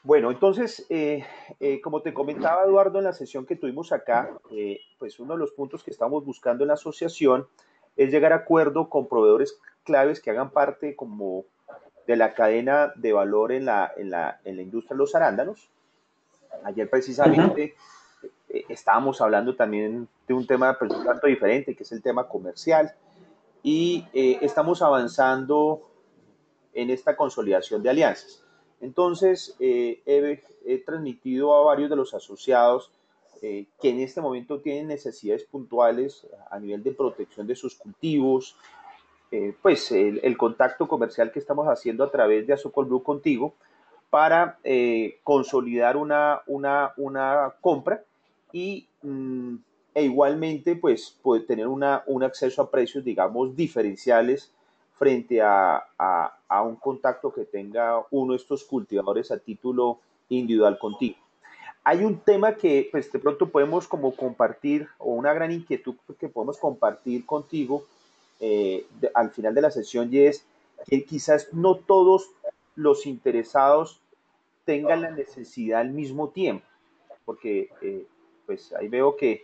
Bueno, entonces, como te comentaba Eduardo en la sesión que tuvimos acá, pues uno de los puntos que estamos buscando en la asociación es llegar a acuerdo con proveedores claves que hagan parte como de la cadena de valor en la industria de los arándanos. Ayer Ujú. precisamente estábamos hablando también de un tema pues, un tanto diferente, que es el tema comercial, y estamos avanzando en esta consolidación de alianzas. Entonces, he transmitido a varios de los asociados que en este momento tienen necesidades puntuales a nivel de protección de sus cultivos, pues el contacto comercial que estamos haciendo a través de Azocol Blue contigo para consolidar una compra y e igualmente pues poder tener un acceso a precios digamos diferenciales frente a un contacto que tenga uno de estos cultivadores a título individual contigo. Hay un tema que pues de pronto podemos como compartir o una gran inquietud que podemos compartir contigo al final de la sesión y es que quizás no todos los interesados tengan la necesidad al mismo tiempo, porque pues ahí veo que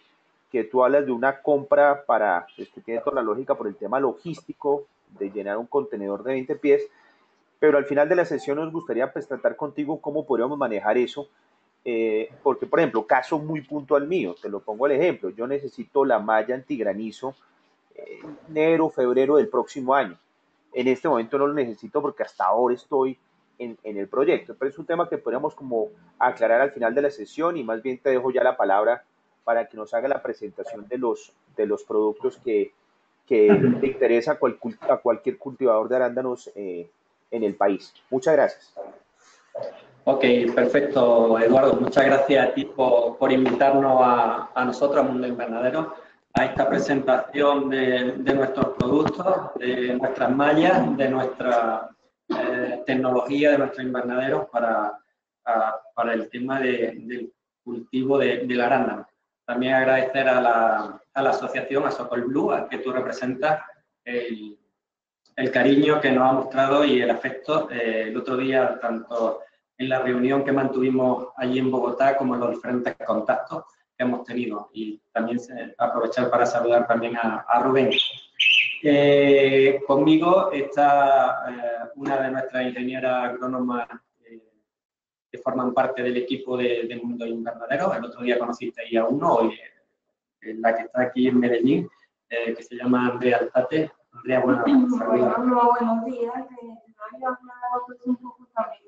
tú hablas de una compra para, pues, que tiene toda la lógica por el tema logístico, de llenar un contenedor de 20 pies, pero al final de la sesión nos gustaría pues tratar contigo cómo podríamos manejar eso, porque por ejemplo, caso muy puntual mío, te lo pongo el ejemplo, yo necesito la malla antigranizo enero, febrero del próximo año. En este momento no lo necesito porque hasta ahora estoy en el proyecto, pero es un tema que podríamos como aclarar al final de la sesión y más bien te dejo ya la palabra para que nos haga la presentación de los productos que le interesa a cualquier cultivador de arándanos en el país. Muchas gracias. Ok, perfecto, Eduardo. Muchas gracias a ti por invitarnos a nosotros, a Mundo Invernadero, a esta presentación de nuestros productos, de nuestras mallas, de nuestra tecnología, de nuestros invernaderos para el tema del cultivo del arándano. También agradecer a la asociación, a Socol Blue, a que tú representas, el cariño que nos ha mostrado y el afecto el otro día, tanto en la reunión que mantuvimos allí en Bogotá como en los diferentes contactos que hemos tenido. Y también aprovechar para saludar también a Rubén. Conmigo está una de nuestras ingenieras agrónomas que forman parte del equipo de Mundo Invernadero. El otro día conociste ahí a uno, hoy la que está aquí en Medellín, que se llama Andrea Alzate. Andrea, buenos días. Había hablado pues, un poco también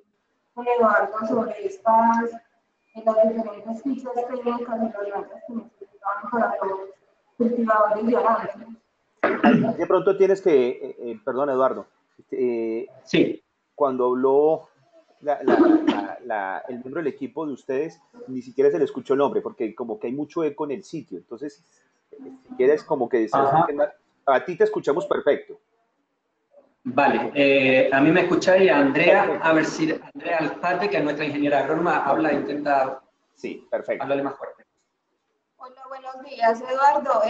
con Eduardo sobre las diferentes fichas técnicas y herramientas que necesitaban para los cultivadores de arándanos. De pronto tienes que, perdón Eduardo, Sí. cuando habló el miembro del equipo de ustedes, ni siquiera se le escuchó el nombre, porque como que hay mucho eco en el sitio. Entonces, si quieres como que se Ajá. acerquen más, a ti te escuchamos perfecto. Vale, a mí me escucháis, a Andrea, a Perfecto. ver si Andrea Alzate, que es nuestra ingeniera agrónoma, habla, intenta Sí, perfecto. hablarle más fuerte. Hola, buenos días, Eduardo.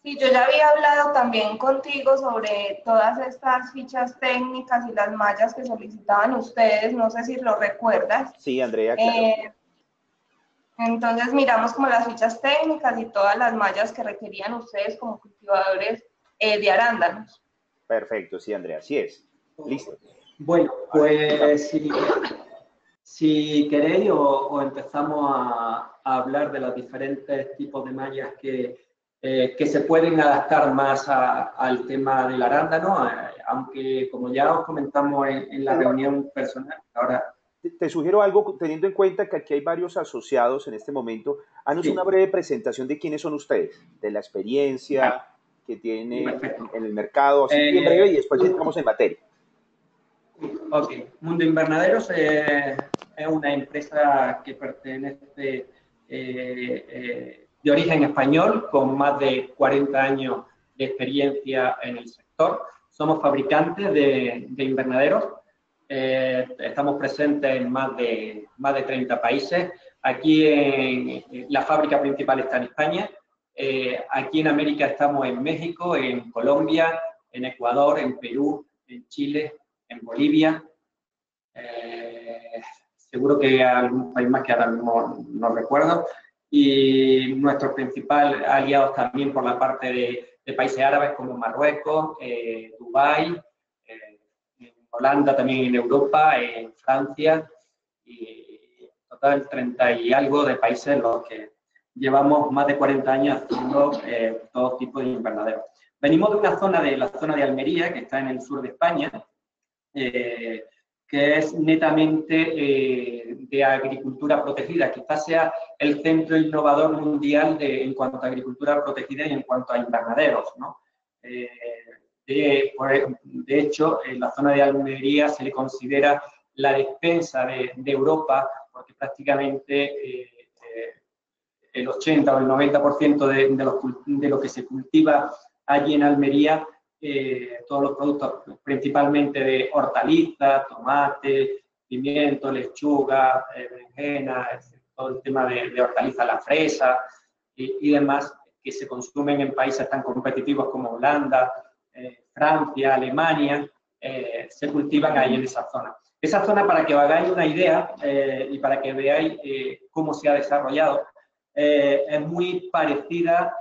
Sí, yo ya había hablado también contigo sobre todas estas fichas técnicas y las mallas que solicitaban ustedes, no sé si lo recuerdas. Sí, Andrea, claro. Eh, entonces miramos como las fichas técnicas y todas las mallas que requerían ustedes como cultivadores de arándanos. Perfecto, sí, Andrea, así es. Listo. Bueno, Ahora te escuchamos. pues si queréis o empezamos a hablar de los diferentes tipos de mallas que se pueden adaptar más al tema del arándano, aunque como ya os comentamos en la Eduardo, reunión personal, ahora te sugiero algo, teniendo en cuenta que aquí hay varios asociados en este momento. Haznos una sí, breve presentación de quiénes son ustedes, de la vale, experiencia que tienen perfecto. en el mercado, así bien breve, y después Mundo, entramos en materia. ok, Mundo Invernaderos es una empresa que pertenece de origen español, con más de 40 años de experiencia en el sector. Somos fabricantes de invernaderos. Estamos presentes en más de 30 países. Aquí la fábrica principal está en España. Aquí en América estamos en México, en Colombia, en Ecuador, en Perú, en Chile, en Bolivia. seguro que algún país más que ahora mismo no recuerdo, y nuestros principales aliados también por la parte de países árabes como Marruecos, Dubái, Holanda también en Europa, en Francia, y total 30 y algo de países en los que llevamos más de 40 años haciendo todo tipo de invernaderos. Venimos de una zona la zona de Almería, que está en el sur de España, que es netamente de agricultura protegida. Quizás sea el centro innovador mundial en cuanto a agricultura protegida y en cuanto a invernaderos, ¿no? De hecho, en la zona de Almería se le considera la despensa de Europa, porque prácticamente el 80 o el 90% de lo que se cultiva allí en Almería, todos los productos principalmente de hortalizas, tomate, pimiento, lechuga, berenjena, todo el tema de hortalizas, la fresa y demás, que se consumen en países tan competitivos como Holanda, Francia, Alemania, se cultivan ahí en esa zona. Esa zona, para que os hagáis una idea y para que veáis cómo se ha desarrollado, es muy parecida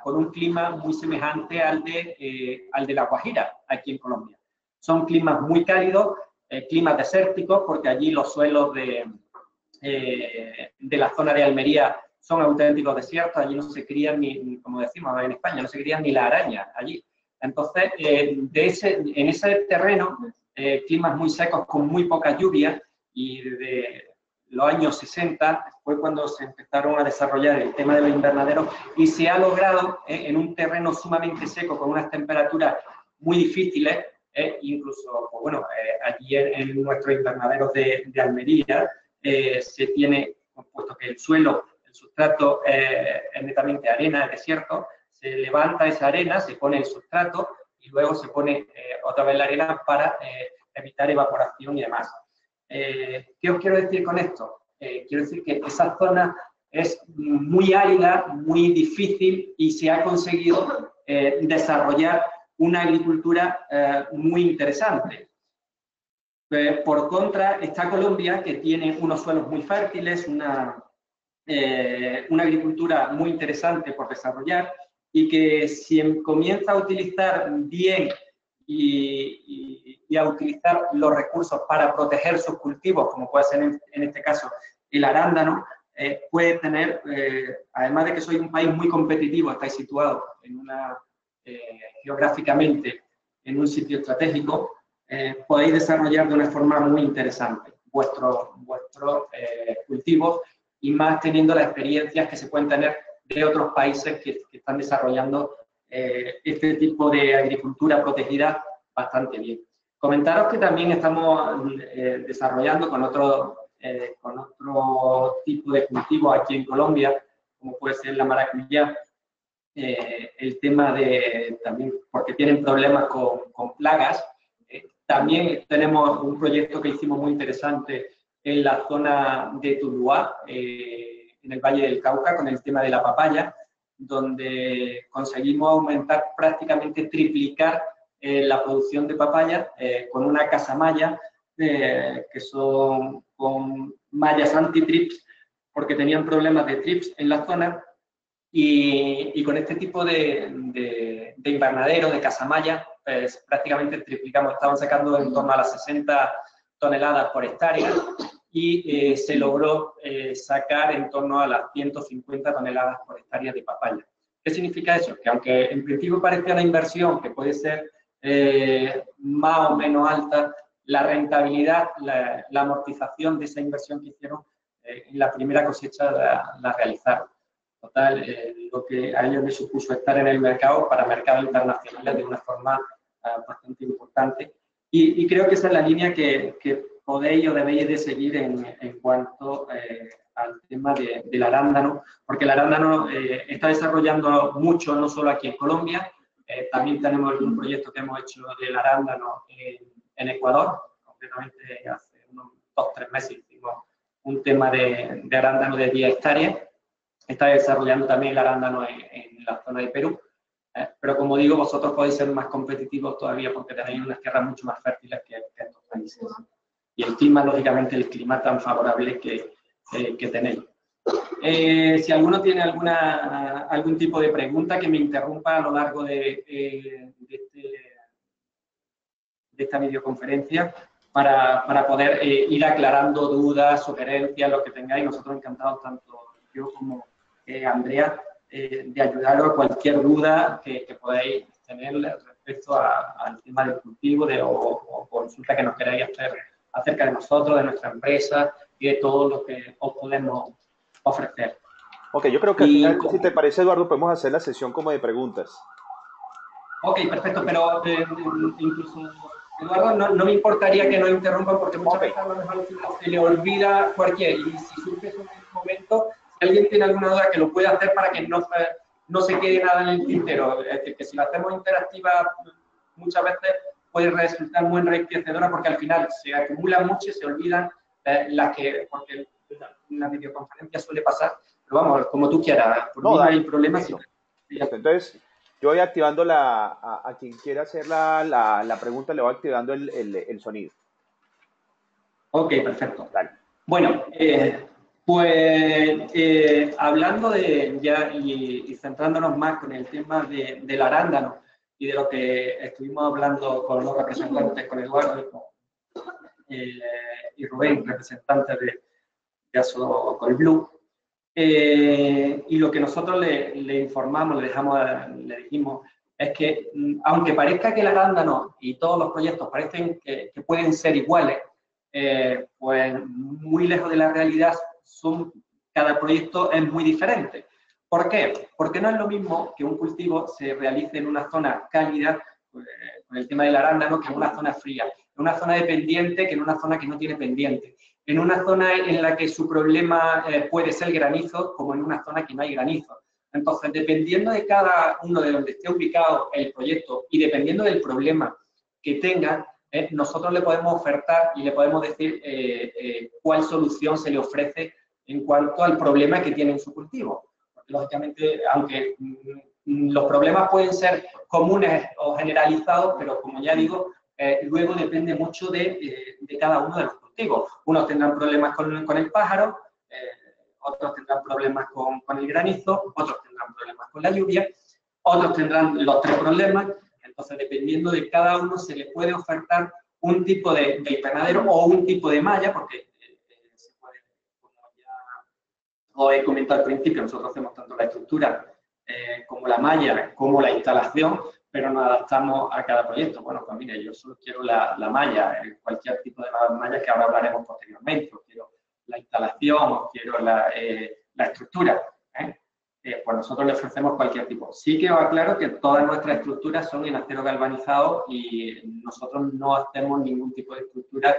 con un clima muy semejante al de La Guajira, aquí en Colombia. Son climas muy cálidos, climas desérticos, porque allí los suelos de la zona de Almería son auténticos desiertos, allí no se crían ni, como decimos en España, no se crían ni la araña allí. Entonces, en ese terreno, climas muy secos con muy poca lluvia, y desde los años 60 fue cuando se empezaron a desarrollar el tema de los invernaderos, y se ha logrado en un terreno sumamente seco, con unas temperaturas muy difíciles, incluso, pues bueno, allí en nuestros invernaderos de Almería se tiene, puesto que el suelo, el sustrato es netamente arena, es desierto, se levanta esa arena, se pone el sustrato y luego se pone otra vez la arena para evitar evaporación y demás. ¿Qué os quiero decir con esto? Quiero decir que esa zona es muy árida, muy difícil, y se ha conseguido desarrollar una agricultura muy interesante. Por contra, está Colombia, que tiene unos suelos muy fértiles, una agricultura muy interesante por desarrollar, y que si comienza a utilizar bien y a utilizar los recursos para proteger sus cultivos, como puede ser en este caso el arándano, puede tener, además de que soy un país muy competitivo, estáis situados geográficamente en un sitio estratégico, podéis desarrollar de una forma muy interesante vuestros cultivos, y más teniendo las experiencias que se pueden tener de otros países que están desarrollando este tipo de agricultura protegida bastante bien. Comentaros que también estamos desarrollando con otro tipo de cultivo aquí en Colombia, como puede ser la maracuyá, el tema también porque tienen problemas con plagas. También tenemos un proyecto que hicimos muy interesante en la zona de Tuluá, en el Valle del Cauca, con el tema de la papaya, donde conseguimos aumentar, prácticamente triplicar la producción de papaya con una casamalla, que son con mallas anti-trips, porque tenían problemas de trips en la zona, y con este tipo de invernadero, de casamalla, pues prácticamente triplicamos. Estaban sacando en torno a las 60 toneladas por hectárea, y se logró sacar en torno a las 150 toneladas por hectárea de papaya. ¿Qué significa eso? Que aunque en principio parece una inversión que puede ser más o menos alta, la rentabilidad, la amortización de esa inversión que hicieron en la primera cosecha la realizaron. Total, lo que a ellos les supuso estar en el mercado, para mercados internacionales, de una forma bastante importante. Y creo que esa es la línea que podéis o debéis de seguir en cuanto al tema del arándano, porque el arándano está desarrollando mucho, no solo aquí en Colombia, también tenemos un proyecto que hemos hecho del arándano en Ecuador, concretamente hace unos 2 o 3 meses hicimos un tema de arándano de 10 hectáreas, está desarrollando también el arándano en la zona de Perú. Pero como digo, vosotros podéis ser más competitivos todavía porque tenéis unas tierras mucho más fértiles que estos países. el clima, lógicamente, el clima tan favorable que tenéis. Si alguno tiene algún tipo de pregunta, que me interrumpa a lo largo de esta videoconferencia para poder ir aclarando dudas, sugerencias, lo que tengáis. Nosotros encantados, tanto yo como Andrea, de ayudaros a cualquier duda que podáis tener respecto al tema del cultivo o consulta que nos queráis hacer acerca de nosotros, de nuestra empresa y de todo lo que os podemos ofrecer. Ok, yo creo que al final, si te parece, Eduardo, podemos hacer la sesión como de preguntas. Ok, perfecto, pero incluso, Eduardo, no me importaría que nos interrumpan, porque muchas veces a lo mejor se le olvida cualquier, y si surge en un momento, si alguien tiene alguna duda, que lo pueda hacer para que no se quede nada en el tintero. Es decir, que si lo hacemos interactiva, muchas veces puede resultar muy enriquecedora, porque al final se acumulan mucho y se olvidan porque en la videoconferencia suele pasar, pero vamos, como tú quieras, por mí no hay problema. Entonces, yo voy activando a quien quiera hacer la pregunta, le voy activando el sonido. Ok, perfecto. Dale. Bueno, pues hablando y centrándonos más con el tema del arándano y de lo que estuvimos hablando con los representantes, con Eduardo y Rubén, representantes de Asocolblue, y lo que nosotros le informamos, le dijimos, es que aunque parezca que el arándano y todos los proyectos parecen que pueden ser iguales, pues muy lejos de la realidad, cada proyecto es muy diferente. ¿Por qué? Porque no es lo mismo que un cultivo se realice en una zona cálida, con el tema del arándano, que en una zona fría, en una zona de pendiente que en una zona que no tiene pendiente, en una zona en la que su problema puede ser granizo, como en una zona que no hay granizo. Entonces, dependiendo de cada uno de donde esté ubicado el proyecto y dependiendo del problema que tenga, nosotros le podemos ofertar y le podemos decir cuál solución se le ofrece en cuanto al problema que tiene en su cultivo. Porque, lógicamente, aunque los problemas pueden ser comunes o generalizados, pero como ya digo, luego depende mucho de cada uno de los cultivos. Unos tendrán problemas con el pájaro, otros tendrán problemas con el granizo, otros tendrán problemas con la lluvia, otros tendrán los tres problemas. Entonces, dependiendo de cada uno, se le puede ofertar un tipo de invernadero o un tipo de malla, porque se puede, como ya os he comentado al principio, nosotros hacemos tanto la estructura como la malla, como la instalación, pero nos adaptamos a cada proyecto. Bueno, pues mire, yo solo quiero la malla, cualquier tipo de malla que ahora hablaremos posteriormente, o quiero la instalación, o quiero la estructura. Pues nosotros le ofrecemos cualquier tipo. Sí que os aclaro que todas nuestras estructuras son en acero galvanizado y nosotros no hacemos ningún tipo de estructura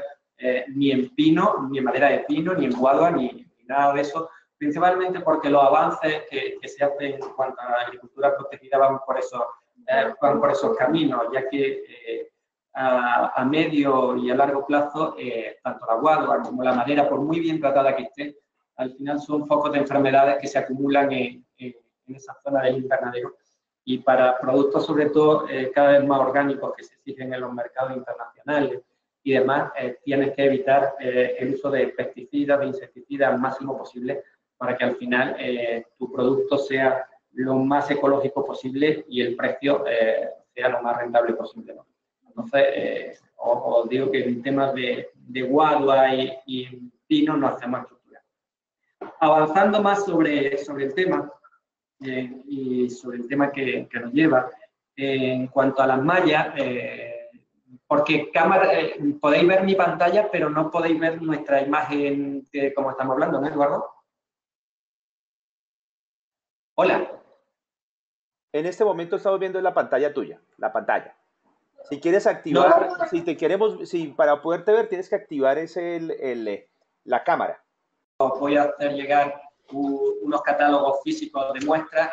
ni en pino, ni en madera de pino, ni en guadua, ni nada de eso, principalmente porque los avances que se hacen en cuanto a la agricultura protegida van por esos caminos, ya que a medio y a largo plazo, tanto la guadua como la madera, por muy bien tratada que esté, al final son focos de enfermedades que se acumulan en esa zona del invernadero. Y para productos, sobre todo, cada vez más orgánicos que se exigen en los mercados internacionales y demás, tienes que evitar el uso de pesticidas, de insecticidas al máximo posible, para que al final tu producto sea lo más ecológico posible y el precio sea lo más rentable posible, ¿no? Entonces, os digo que en temas de guadua y pino no hacemos estructura. Avanzando más sobre el tema y sobre el tema que nos lleva, en cuanto a las mallas, porque podéis ver mi pantalla, pero no podéis ver nuestra imagen de cómo estamos hablando, ¿no, Eduardo? Hola. En este momento estamos viendo la pantalla tuya, la pantalla. Si quieres activar, no. Para poderte ver tienes que activar la cámara. Os voy a hacer llegar unos catálogos físicos de muestras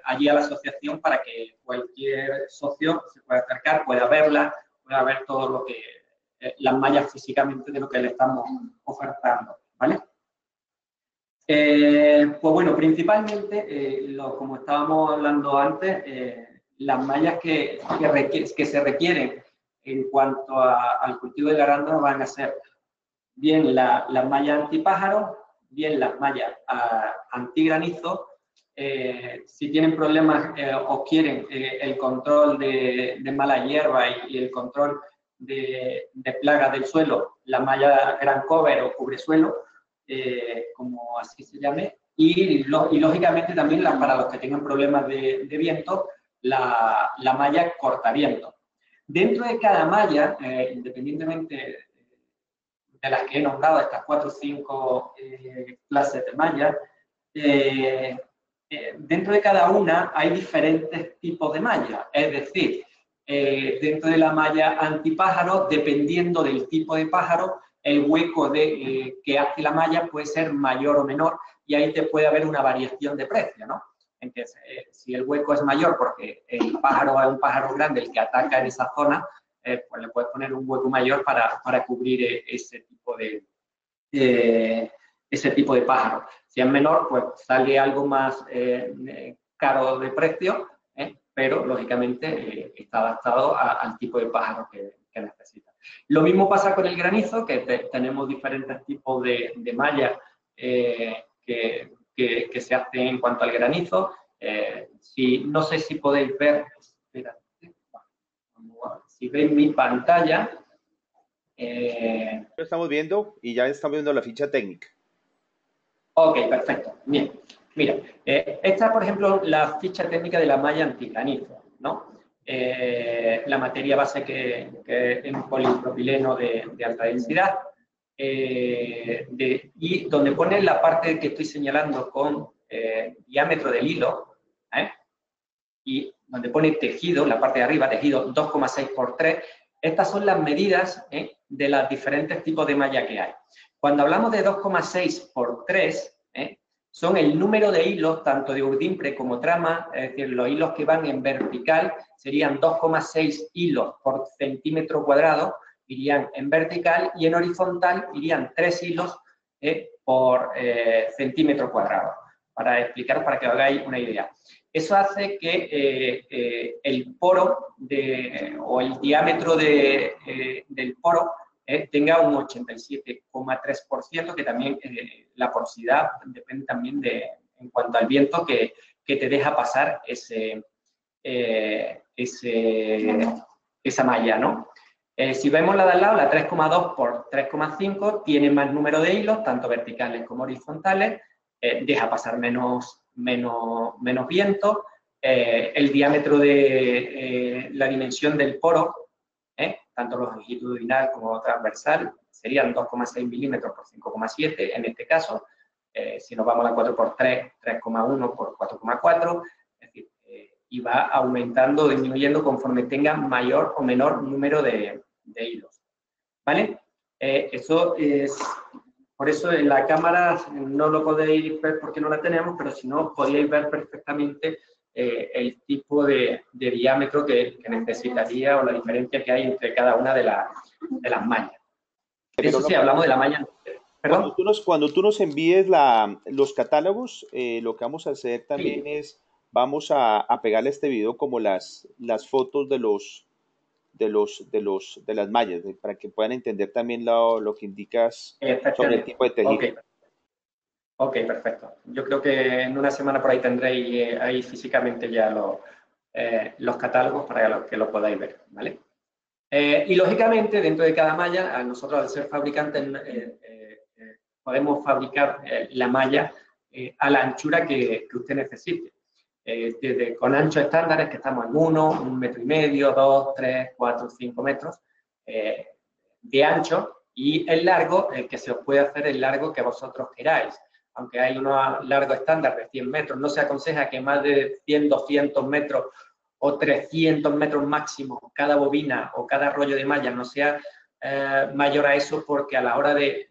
allí a la asociación para que cualquier socio se pueda acercar, pueda verla, pueda ver todo lo que las mallas físicamente de lo que le estamos ofertando, ¿vale? Pues bueno, principalmente, como estábamos hablando antes, las mallas que se requieren en cuanto al cultivo del arándano van a ser bien las mallas antipájaros, bien las mallas antigranizo. Si tienen problemas o quieren el control de mala hierba y el control de plagas del suelo, la malla Gran Cover o cubresuelo, como así se llame, y lógicamente también para los que tengan problemas de viento, la malla cortaviento. Dentro de cada malla, independientemente de las que he nombrado, estas 4 o 5 clases de mallas, dentro de cada una hay diferentes tipos de malla. Es decir, dentro de la malla antipájaro, dependiendo del tipo de pájaro, el hueco que hace la malla puede ser mayor o menor y ahí te puede haber una variación de precio, ¿no? Entonces, si el hueco es mayor porque el pájaro es un pájaro grande el que ataca en esa zona, pues le puedes poner un hueco mayor para cubrir ese tipo de pájaro. Si es menor, pues sale algo más caro de precio, pero lógicamente está adaptado al tipo de pájaro que necesita. Lo mismo pasa con el granizo, que tenemos diferentes tipos de mallas que se hacen en cuanto al granizo. No sé si podéis ver, si veis mi pantalla. Lo estamos viendo y ya estamos viendo la ficha técnica. Ok, perfecto. Bien. Mira, esta, por ejemplo, la ficha técnica de la malla antigranizo, ¿no? La materia base que es un polipropileno de alta densidad, y donde pone la parte que estoy señalando con diámetro del hilo, y donde pone tejido, la parte de arriba, tejido 2,6 por 3, estas son las medidas de los diferentes tipos de malla que hay. Cuando hablamos de 2,6 por 3, son el número de hilos, tanto de urdimbre como trama, es decir, los hilos que van en vertical serían 2,6 hilos por centímetro cuadrado, irían en vertical, y en horizontal irían 3 hilos por centímetro cuadrado, para explicar, para que hagáis una idea. Eso hace que el poro o el diámetro del poro tenga un 87,3%, que también la porosidad depende también en cuanto al viento que te deja pasar esa malla, ¿no? Si vemos la de al lado, la 3,2 por 3,5, tiene más número de hilos, tanto verticales como horizontales, deja pasar menos viento. El diámetro de la dimensión del poro, tanto longitudinal como transversal, serían 2,6 milímetros por 5,7 en este caso. Si nos vamos a la 4 por 3, 3,1 por 4,4, es decir, y va aumentando o disminuyendo conforme tenga mayor o menor número de hilos, ¿vale? Eso es, por eso en la cámara no lo podéis ver porque no la tenemos, pero si no, podéis ver perfectamente el tipo de diámetro que necesitaría o la diferencia que hay entre cada una de las mallas. Eso sí, hablamos de la malla. ¿Perdón? Cuando tú nos envíes los catálogos, lo que vamos a hacer también es, vamos a pegarle a este video como las fotos de las mallas, para que puedan entender también lo que indicas sobre el tipo de tejido. Ok, perfecto. Yo creo que en una semana por ahí tendréis ahí físicamente ya los catálogos para que lo podáis ver, ¿vale? Y lógicamente, dentro de cada malla, nosotros al ser fabricantes podemos fabricar la malla a la anchura que usted necesite. Con anchos estándares que estamos en 1, 1,5 metros, 2, 3, 4, 5 metros de ancho, y el largo, el que se os puede hacer el largo que vosotros queráis. Aunque hay unos largos estándar de 100 metros, no se aconseja que más de 100, 200 metros o 300 metros máximo cada bobina o cada rollo de malla no sea mayor a eso, porque a la hora de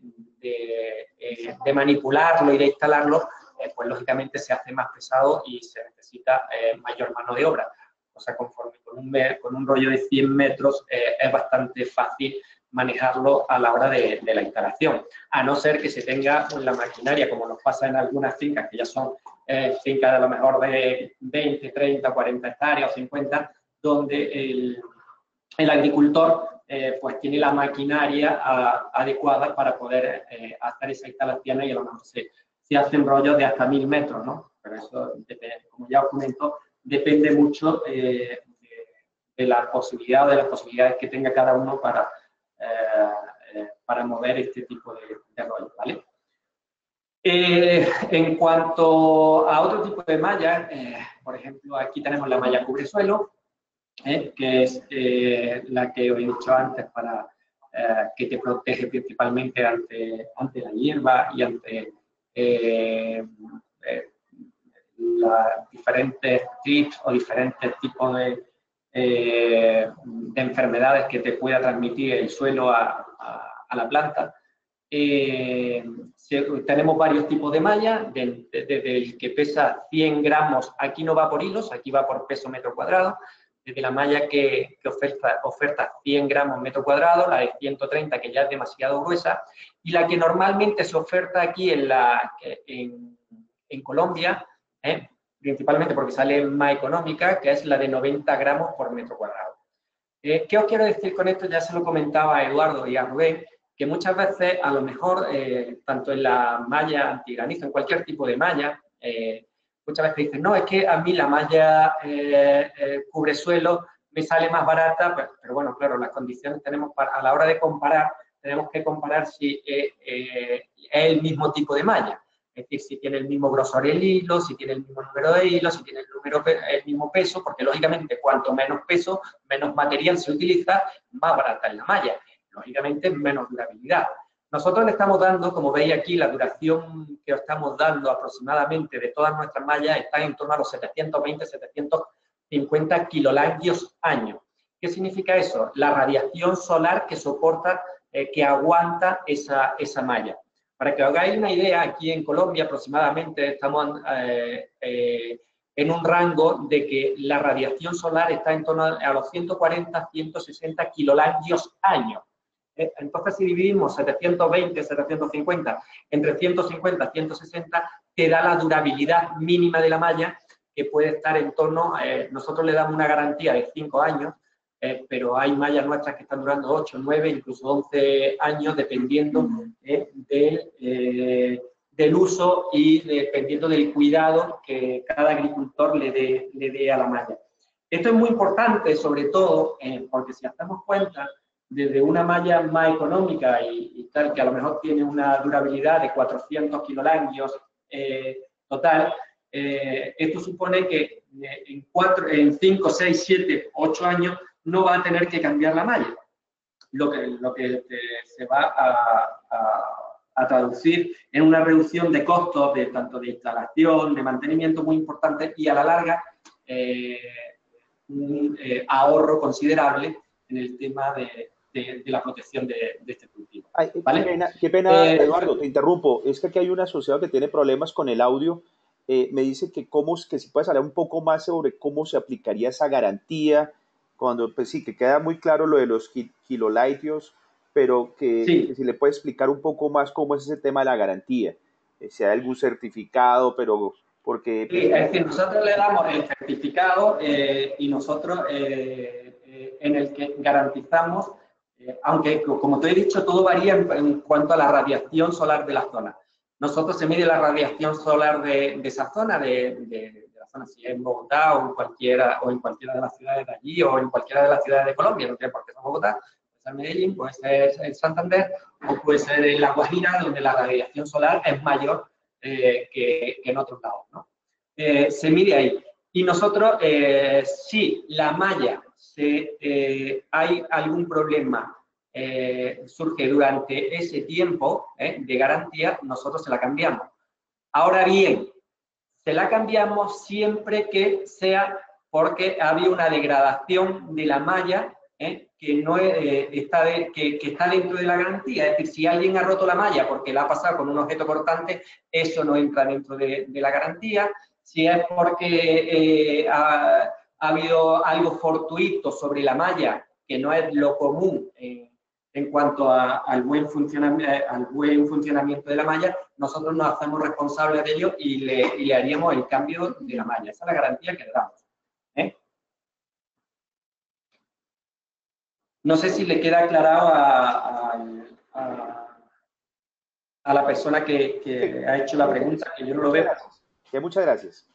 manipularlo y de instalarlo, pues lógicamente se hace más pesado y se necesita mayor mano de obra. O sea, conforme con un rollo de 100 metros es bastante fácil manejarlo a la hora de la instalación, a no ser que se tenga la maquinaria, como nos pasa en algunas fincas, que ya son fincas de a lo mejor de 20, 30, 40 hectáreas o 50, donde el agricultor pues tiene la maquinaria adecuada para poder hacer esa instalación y a lo mejor se hacen rollos de hasta 1000 metros, ¿no? Pero eso, como ya os comento, depende mucho de las posibilidades que tenga cada uno para mover este tipo de rollos, ¿vale? En cuanto a otro tipo de mallas, por ejemplo, aquí tenemos la malla cubresuelo, que es la que os he dicho antes para que te protege principalmente ante la hierba y ante los diferentes tips o diferentes tipos de enfermedades que te pueda transmitir el suelo a la planta. Tenemos varios tipos de malla, desde el que pesa 100 gramos, aquí no va por hilos, aquí va por peso metro cuadrado, desde la malla que oferta 100 gramos metro cuadrado, la de 130 que ya es demasiado gruesa, y la que normalmente se oferta aquí en Colombia, principalmente porque sale más económica, que es la de 90 gramos por metro cuadrado. ¿Qué os quiero decir con esto? Ya se lo comentaba a Eduardo y a Rubén, que muchas veces, a lo mejor, tanto en la malla antigranizo, en cualquier tipo de malla, muchas veces dicen, no, es que a mí la malla cubresuelo me sale más barata, pero bueno, claro, las condiciones tenemos a la hora de comparar, tenemos que comparar si es el mismo tipo de malla. Es decir, si tiene el mismo grosor el hilo, si tiene el mismo número de hilos, si tiene el mismo peso, porque lógicamente cuanto menos peso, menos material se utiliza, más barata es la malla. Lógicamente, menos durabilidad. Nosotros le estamos dando, como veis aquí, la duración que estamos dando aproximadamente de todas nuestras mallas está en torno a los 720-750 kilolangios año. ¿Qué significa eso? La radiación solar que soporta, que aguanta esa malla. Para que os hagáis una idea, aquí en Colombia aproximadamente estamos en un rango de que la radiación solar está en torno a los 140-160 kilolangios año. Entonces, si dividimos 720, 750 entre 150, 160, te da la durabilidad mínima de la malla, que puede estar en torno, nosotros le damos una garantía de 5 años, pero hay mallas nuestras que están durando 8, 9, incluso 11 años, dependiendo del uso y dependiendo del cuidado que cada agricultor le dé a la malla. Esto es muy importante, sobre todo, porque si hacemos cuenta, desde una malla más económica y tal, que a lo mejor tiene una durabilidad de 400 kilolangios total, esto supone que en 5, 6, 7, 8 años no va a tener que cambiar la malla. Lo que se va a traducir en una reducción de costos, tanto de instalación, de mantenimiento muy importante, y a la larga un ahorro considerable en el tema de la protección de este cultivo. Ay, ¿vale? qué pena, Eduardo, te interrumpo. Es que aquí hay un asociado que tiene problemas con el audio. Me dice que si puedes hablar un poco más sobre cómo se aplicaría esa garantía, cuando, pues sí, que queda muy claro lo de los kilolatios, pero que si le puedes explicar un poco más cómo es ese tema de la garantía. Si hay algún certificado, pero porque... Sí, es decir, nosotros le damos el certificado y nosotros en el que garantizamos, aunque como te he dicho, todo varía en cuanto a la radiación solar de la zona. Nosotros se mide la radiación solar de esa zona, de la zona, si es en Bogotá o en cualquiera de las ciudades de allí o en cualquiera de las ciudades de Colombia, no tiene por qué ser Bogotá, puede ser Medellín, puede ser en Santander o puede ser en La Guajira, donde la radiación solar es mayor que en otros lados, ¿no? Se mide ahí. Y nosotros, si la malla hay algún problema, surge durante ese tiempo de garantía, nosotros se la cambiamos. Ahora bien, se la cambiamos siempre que sea porque ha habido una degradación de la malla que no está dentro de la garantía. Es decir, si alguien ha roto la malla porque la ha pasado con un objeto cortante, eso no entra dentro de la garantía. Si es porque ha habido algo fortuito sobre la malla, que no es lo común en cuanto al buen funcionamiento de la malla, nosotros nos hacemos responsables de ello y le haríamos el cambio de la malla. Esa es la garantía que le damos. No sé si le queda aclarado a la persona que ha hecho la pregunta, que yo no lo veo. Muchas gracias.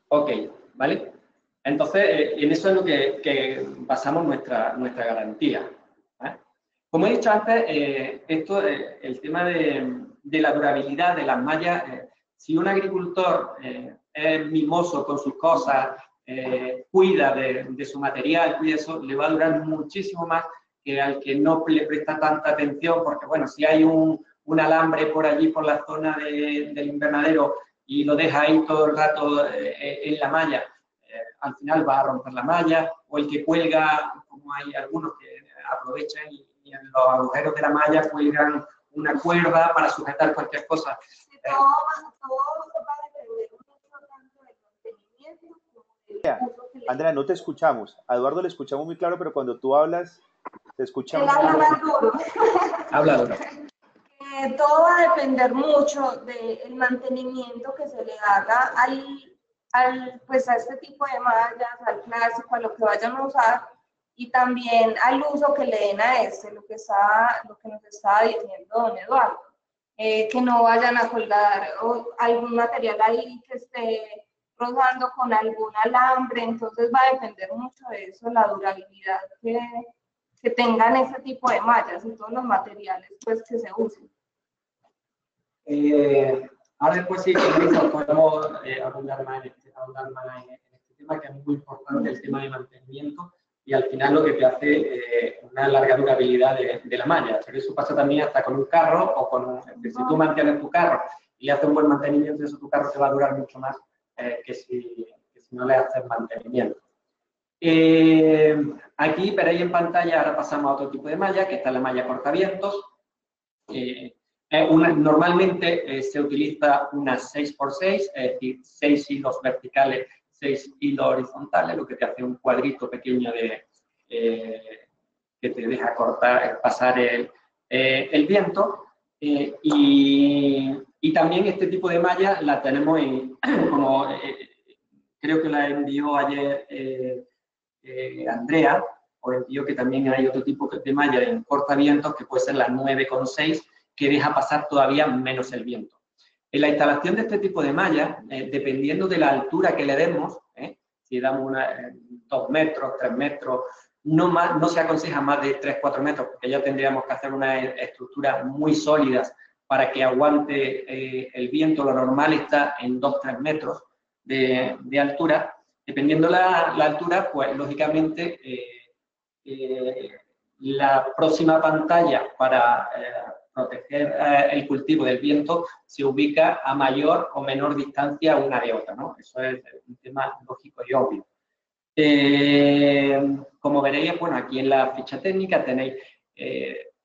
Ok, ¿vale? Entonces, en eso es lo que basamos nuestra garantía. ¿Vale? Como he dicho antes, el tema de la durabilidad de las mallas, si un agricultor es mimoso con sus cosas, cuida de su material, cuida eso, le va a durar muchísimo más que al que no le presta tanta atención, porque bueno, si hay un alambre por allí, por la zona del invernadero, y lo deja ahí todo el rato en la malla, al final va a romper la malla, o el que cuelga, como hay algunos que aprovechan y en los agujeros de la malla cuelgan una cuerda para sujetar cualquier cosa. Todo va a depender mucho tanto del mantenimiento como del Andrea, no te escuchamos. A Eduardo le escuchamos muy claro, pero cuando tú hablas, te escuchamos. Él habla más duro. Habla duro. Todo va a depender mucho del mantenimiento que se le haga pues a este tipo de mallas, al plástico, a lo que vayan a usar, y también al uso que le den a lo que nos estaba diciendo don Eduardo. Que no vayan a colgar algún material ahí que esté rozando con algún alambre, entonces va a depender mucho de eso, la durabilidad que tengan ese tipo de mallas y todos los materiales pues, que se usen. Ahora después sí que podemos abundar más en este tema, que es muy importante, el tema de mantenimiento, y al final lo que te hace una larga durabilidad de la malla. Pero eso pasa también hasta con un carro, o si tú mantienes tu carro y le haces un buen mantenimiento, eso tu carro te va a durar mucho más que si no le haces mantenimiento. Aquí veréis en pantalla, ahora pasamos a otro tipo de malla, que está la malla cortavientos. Normalmente se utiliza una 6x6, es decir, 6 hilos verticales, 6 hilos horizontales, lo que te hace un cuadrito pequeño que te deja pasar el viento. Y también este tipo de malla la tenemos como creo que la envió ayer Andrea, o envió que también hay otro tipo de malla en cortavientos, que puede ser la 9,6, que deja pasar todavía menos el viento. En la instalación de este tipo de malla, dependiendo de la altura que le demos, si damos 2 metros, 3 metros, no se aconseja más de 3-4 metros, porque ya tendríamos que hacer unas estructuras muy sólidas para que aguante el viento. Lo normal está en 2-3 metros de altura. Dependiendo la altura, pues lógicamente la próxima pantalla para proteger el cultivo del viento se ubica a mayor o menor distancia una de otra, ¿no? Eso es un tema lógico y obvio. Como veréis, bueno, aquí en la ficha técnica tenéis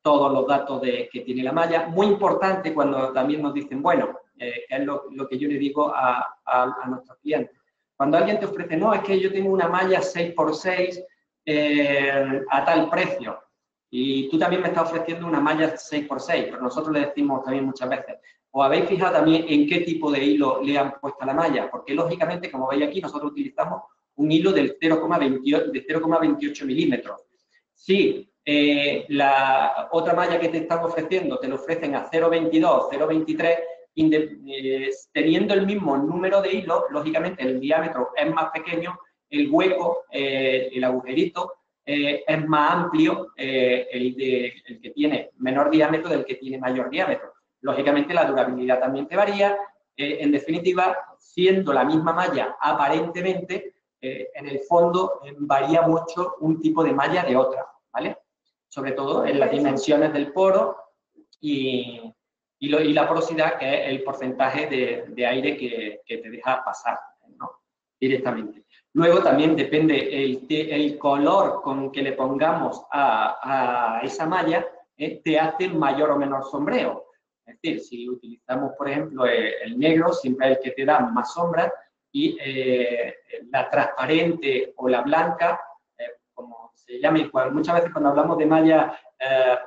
todos los datos que tiene la malla. Muy importante cuando también nos dicen, bueno, que es lo que yo le digo a nuestros clientes. Cuando alguien te ofrece, no, es que yo tengo una malla 6x6 a tal precio, y tú también me estás ofreciendo una malla 6x6, pero nosotros le decimos también muchas veces, ¿os habéis fijado también en qué tipo de hilo le han puesto a la malla? Porque lógicamente, como veis aquí, nosotros utilizamos un hilo del 0,28 milímetros. Si la otra malla que te están ofreciendo te lo ofrecen a 0,22, 0,23, teniendo el mismo número de hilos, lógicamente el diámetro es más pequeño, el hueco, el agujerito, es más amplio el que tiene menor diámetro del que tiene mayor diámetro. Lógicamente la durabilidad también te varía. En definitiva, siendo la misma malla aparentemente, en el fondo varía mucho un tipo de malla de otra, ¿vale? Sobre todo en las dimensiones del poro y la porosidad, que es el porcentaje de aire que te deja pasar, ¿no? Directamente. Luego también depende el color con que le pongamos a esa malla, te hace mayor o menor sombreo. Es decir, si utilizamos, por ejemplo, el negro, siempre es el que te da más sombra, y la transparente o la blanca, como se llame, muchas veces cuando hablamos de malla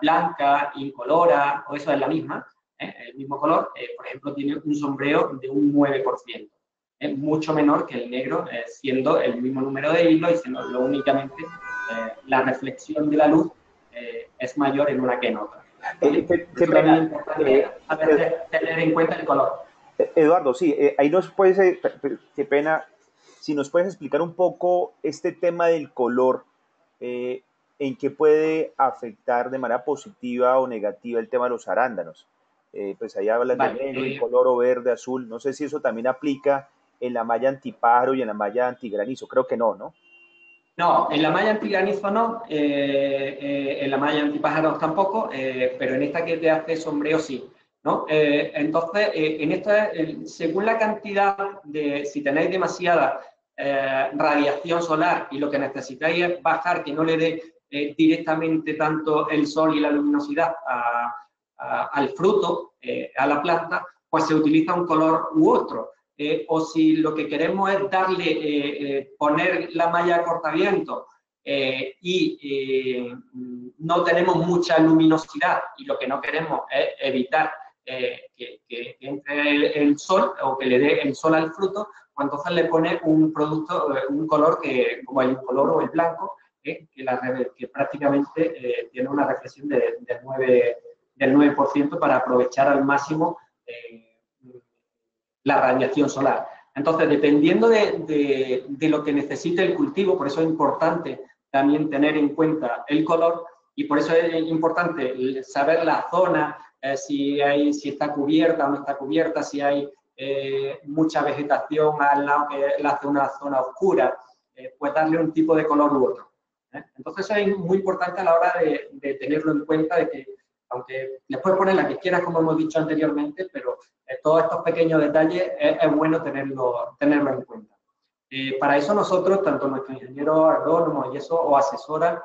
blanca, incolora, o eso es la misma, el mismo color, por ejemplo, tiene un sombreo de un 9%. Es mucho menor que el negro, siendo el mismo número de hilos y siendo únicamente la reflexión de la luz es mayor en una que en otra. Qué pena, a veces tener en cuenta el color. Eduardo, sí, ahí nos puedes, qué pena, si nos puedes explicar un poco este tema del color, en qué puede afectar de manera positiva o negativa el tema de los arándanos. Pues ahí hablan de Vale, negro, incoloro, verde, azul, no sé si eso también aplica en la malla antipájaro y en la malla antigranizo, creo que no, ¿no? No, en la malla antigranizo no, en la malla antipájaros tampoco, pero en esta que te hace sombreo sí, ¿no? Entonces, en esto según la cantidad de, si tenéis demasiada radiación solar y lo que necesitáis es bajar, que no le dé directamente tanto el sol y la luminosidad al fruto, a la planta, pues se utiliza un color u otro. O si lo que queremos es darle, poner la malla a cortaviento y no tenemos mucha luminosidad y lo que no queremos es evitar que entre el sol o que le dé el sol al fruto, pues entonces le pone un producto, un color que, como el color o el blanco, que prácticamente tiene una reflexión del 9% para aprovechar al máximo la radiación solar. Entonces, dependiendo de lo que necesite el cultivo, por eso es importante también tener en cuenta el color y por eso es importante saber la zona, si está cubierta o no está cubierta, si hay mucha vegetación al lado que la hace una zona oscura, pues darle un tipo de color u otro. Entonces, eso es muy importante a la hora de tenerlo en cuenta, de que aunque les puedes poner la que quieras, como hemos dicho anteriormente, pero todos estos pequeños detalles es bueno tenerlo en cuenta. Para eso nosotros, tanto nuestros ingenieros agrónomos y eso, o asesoran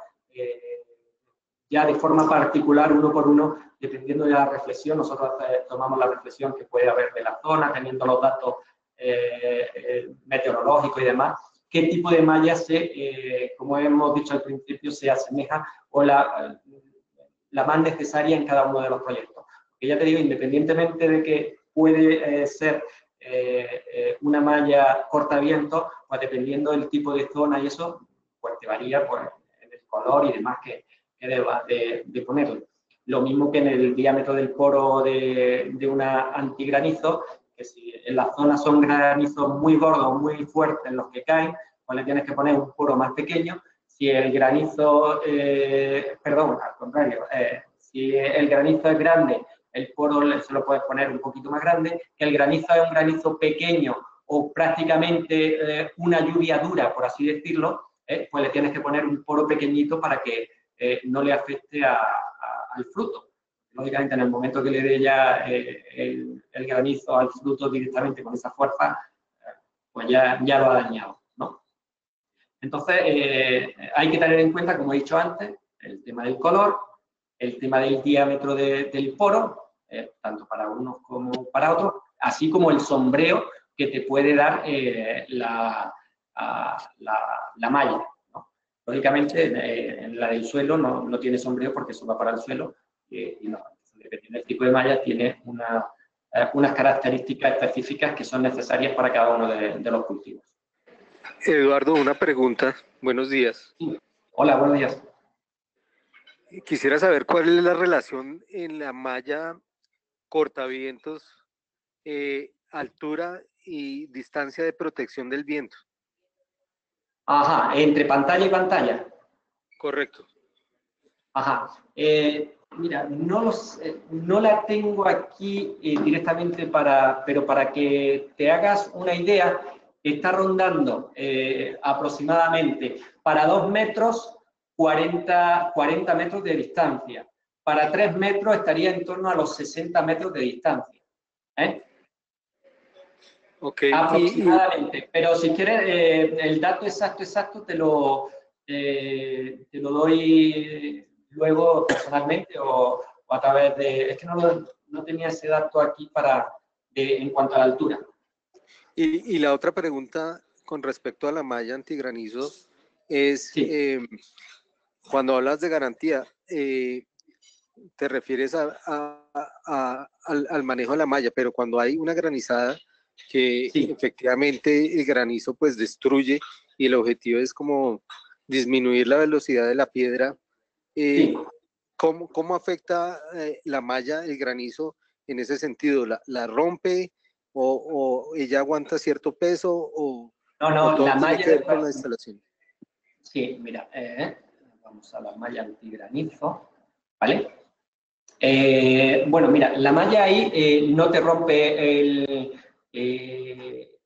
ya de forma particular, uno por uno, dependiendo de la reflexión, nosotros tomamos la reflexión que puede haber de la zona, teniendo los datos meteorológicos y demás, qué tipo de malla como hemos dicho al principio, se asemeja o la más necesaria en cada uno de los proyectos. Porque ya te digo, independientemente de que puede ser una malla cortaviento, pues dependiendo del tipo de zona y eso, pues te varía pues, en el color y demás que debas de ponerle. Lo mismo que en el diámetro del poro de una antigranizo, que si en las zonas son granizos muy gordos, muy fuertes en los que caen, pues le tienes que poner un poro más pequeño. Si el granizo, perdón, al contrario, si el granizo es grande, el poro se lo puedes poner un poquito más grande. Que el granizo es un granizo pequeño o prácticamente una lluvia dura, por así decirlo, pues le tienes que poner un poro pequeñito para que no le afecte al fruto. Lógicamente, en el momento que le dé ya el granizo al fruto directamente con esa fuerza, pues ya lo ha dañado, ¿no? Entonces, hay que tener en cuenta, como he dicho antes, el tema del color, el tema del diámetro del poro, tanto para unos como para otros, así como el sombreo que te puede dar la malla, ¿no? Lógicamente, en la del suelo no tiene sombreo porque eso va para el suelo y no, dependiendo del tipo de malla, tiene unas características específicas que son necesarias para cada uno de los cultivos. Eduardo, una pregunta. Buenos días. Sí. Hola, buenos días. Quisiera saber cuál es la relación en la malla cortavientos, altura y distancia de protección del viento. Ajá, entre pantalla y pantalla. Correcto. Ajá. Mira, no la tengo aquí directamente pero para que te hagas una idea, está rondando aproximadamente para 2 metros 40 metros de distancia. Para 3 metros estaría en torno a los 60 metros de distancia. Okay. Aproximadamente. Pero si quieres, el dato exacto te lo doy luego personalmente o a través de... Es que no tenía ese dato aquí en cuanto a la altura. Y la otra pregunta con respecto a la malla antigranizo es, sí. Cuando hablas de garantía, te refieres al manejo de la malla, pero cuando hay una granizada que sí, efectivamente el granizo pues destruye y el objetivo es como disminuir la velocidad de la piedra. Sí. ¿Cómo afecta la malla, el granizo, en ese sentido? ¿La rompe o ella aguanta cierto peso o No, todo la tiene malla que ver con la instalación? Sí, mira, vamos a la malla antigranizo, ¿vale? Bueno, mira, la malla ahí no te rompe el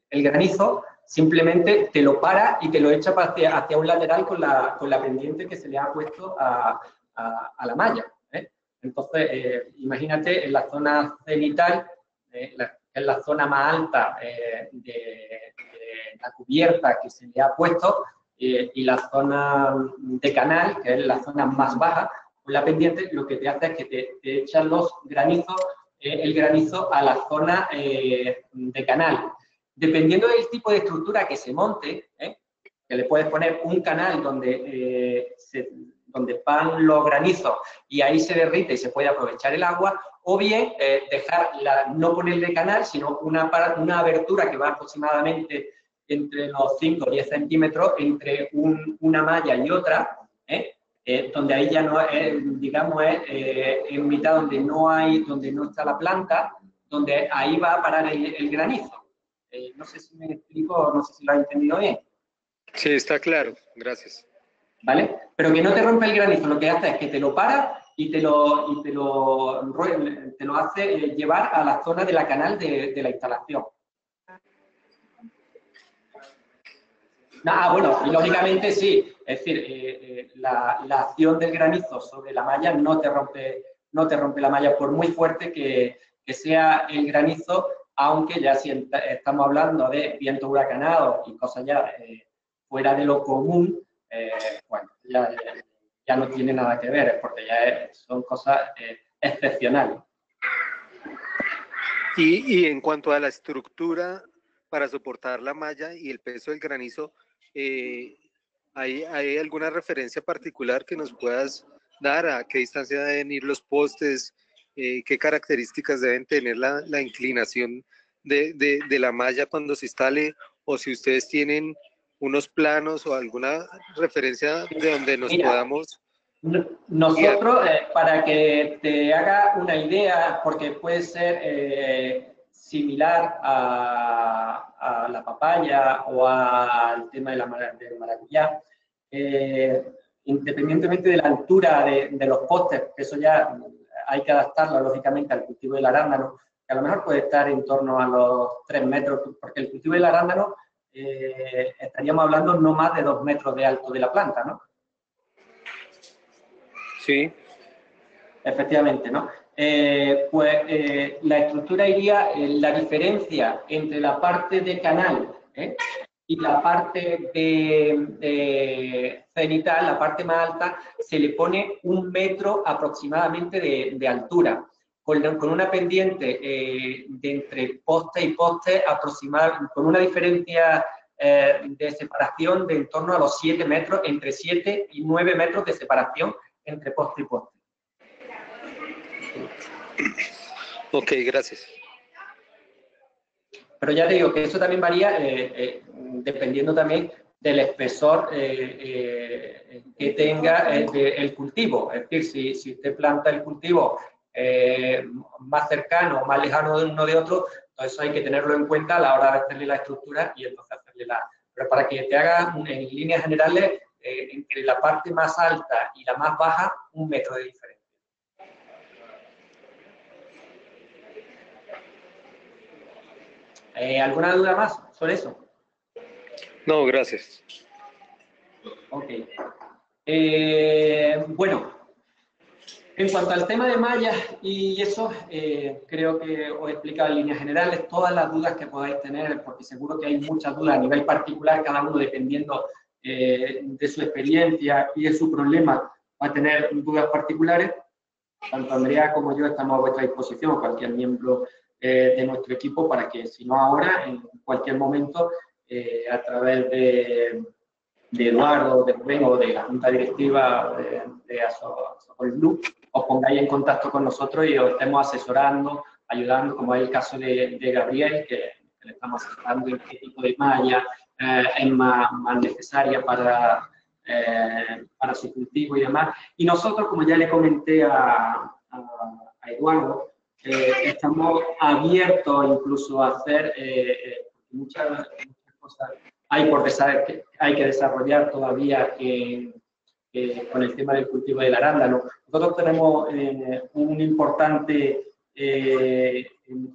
granizo, simplemente te lo para y te lo echa hacia un lateral con la pendiente que se le ha puesto a la malla. Entonces, imagínate en la zona cenital, en la zona más alta de la cubierta que se le ha puesto, y la zona de canal, que es la zona más baja, con la pendiente, lo que te hace es que te echan los granizos, el granizo a la zona de canal. Dependiendo del tipo de estructura que se monte, que le puedes poner un canal donde van los granizos y ahí se derrite y se puede aprovechar el agua, o bien no ponerle canal, sino una abertura que va aproximadamente entre los 5 o 10 centímetros entre una malla y otra, donde ahí ya no es, digamos, en mitad donde no está la planta, donde ahí va a parar el granizo. No sé si me explico, no sé si lo has entendido bien. Sí, está claro, gracias. ¿Vale? Pero que no te rompe el granizo, lo que hace es que te lo para y te lo hace llevar a la zona de la canal de la instalación. Bueno, y lógicamente sí, es decir, la acción del granizo sobre la malla no te rompe la malla, por muy fuerte que sea el granizo, aunque ya si estamos hablando de vientos huracanados y cosas ya fuera de lo común, bueno, ya no tiene nada que ver, porque ya son cosas excepcionales. Y en cuanto a la estructura para soportar la malla y el peso del granizo, ¿hay alguna referencia particular que nos puedas dar? ¿A qué distancia deben ir los postes? ¿Qué características deben tener la inclinación de la malla cuando se instale? O si ustedes tienen unos planos o alguna referencia de donde nos podamos... Nosotros, para que te haga una idea, porque puede ser similar a la papaya o al tema del maracuyá, independientemente de la altura de los postes, que eso ya hay que adaptarlo lógicamente al cultivo del arándano, que a lo mejor puede estar en torno a los 3 metros, porque el cultivo del arándano estaríamos hablando no más de 2 metros de alto de la planta, ¿no? Sí. Efectivamente, ¿no? La estructura iría, la diferencia entre la parte de canal y la parte de cenital, la parte más alta, se le pone 1 metro aproximadamente de altura, con una pendiente de entre poste y poste aproximadamente, con una diferencia de separación de en torno a los 7 metros, entre 7 y 9 metros de separación entre poste y poste. Ok, gracias. Pero ya te digo que eso también varía dependiendo también del espesor que tenga el cultivo. Es decir, si usted planta el cultivo más cercano o más lejano de uno de otro, entonces eso hay que tenerlo en cuenta a la hora de hacerle la estructura y entonces hacerle la... Pero para que te haga en líneas generales, entre la parte más alta y la más baja, 1 metro de diferencia. ¿Alguna duda más sobre eso? No, gracias. Ok. Bueno, en cuanto al tema de mallas y eso, creo que os he explicado en líneas generales todas las dudas que podáis tener, porque seguro que hay muchas dudas a nivel particular, cada uno dependiendo de su experiencia y de su problema, va a tener dudas particulares. Tanto Andrea como yo estamos a vuestra disposición, cualquier miembro de nuestro equipo, para que, si no ahora, en cualquier momento, a través de Eduardo, de Rubén o de la Junta Directiva de Asocol Blue, os pongáis en contacto con nosotros y os estemos asesorando, ayudando, como es el caso de Gabriel, que le estamos asesorando en qué tipo de malla es más necesaria para para su cultivo y demás. Y nosotros, como ya le comenté a Eduardo, estamos abiertos incluso a hacer muchas cosas hay que desarrollar todavía con el tema del cultivo del arándano. Nosotros tenemos un importante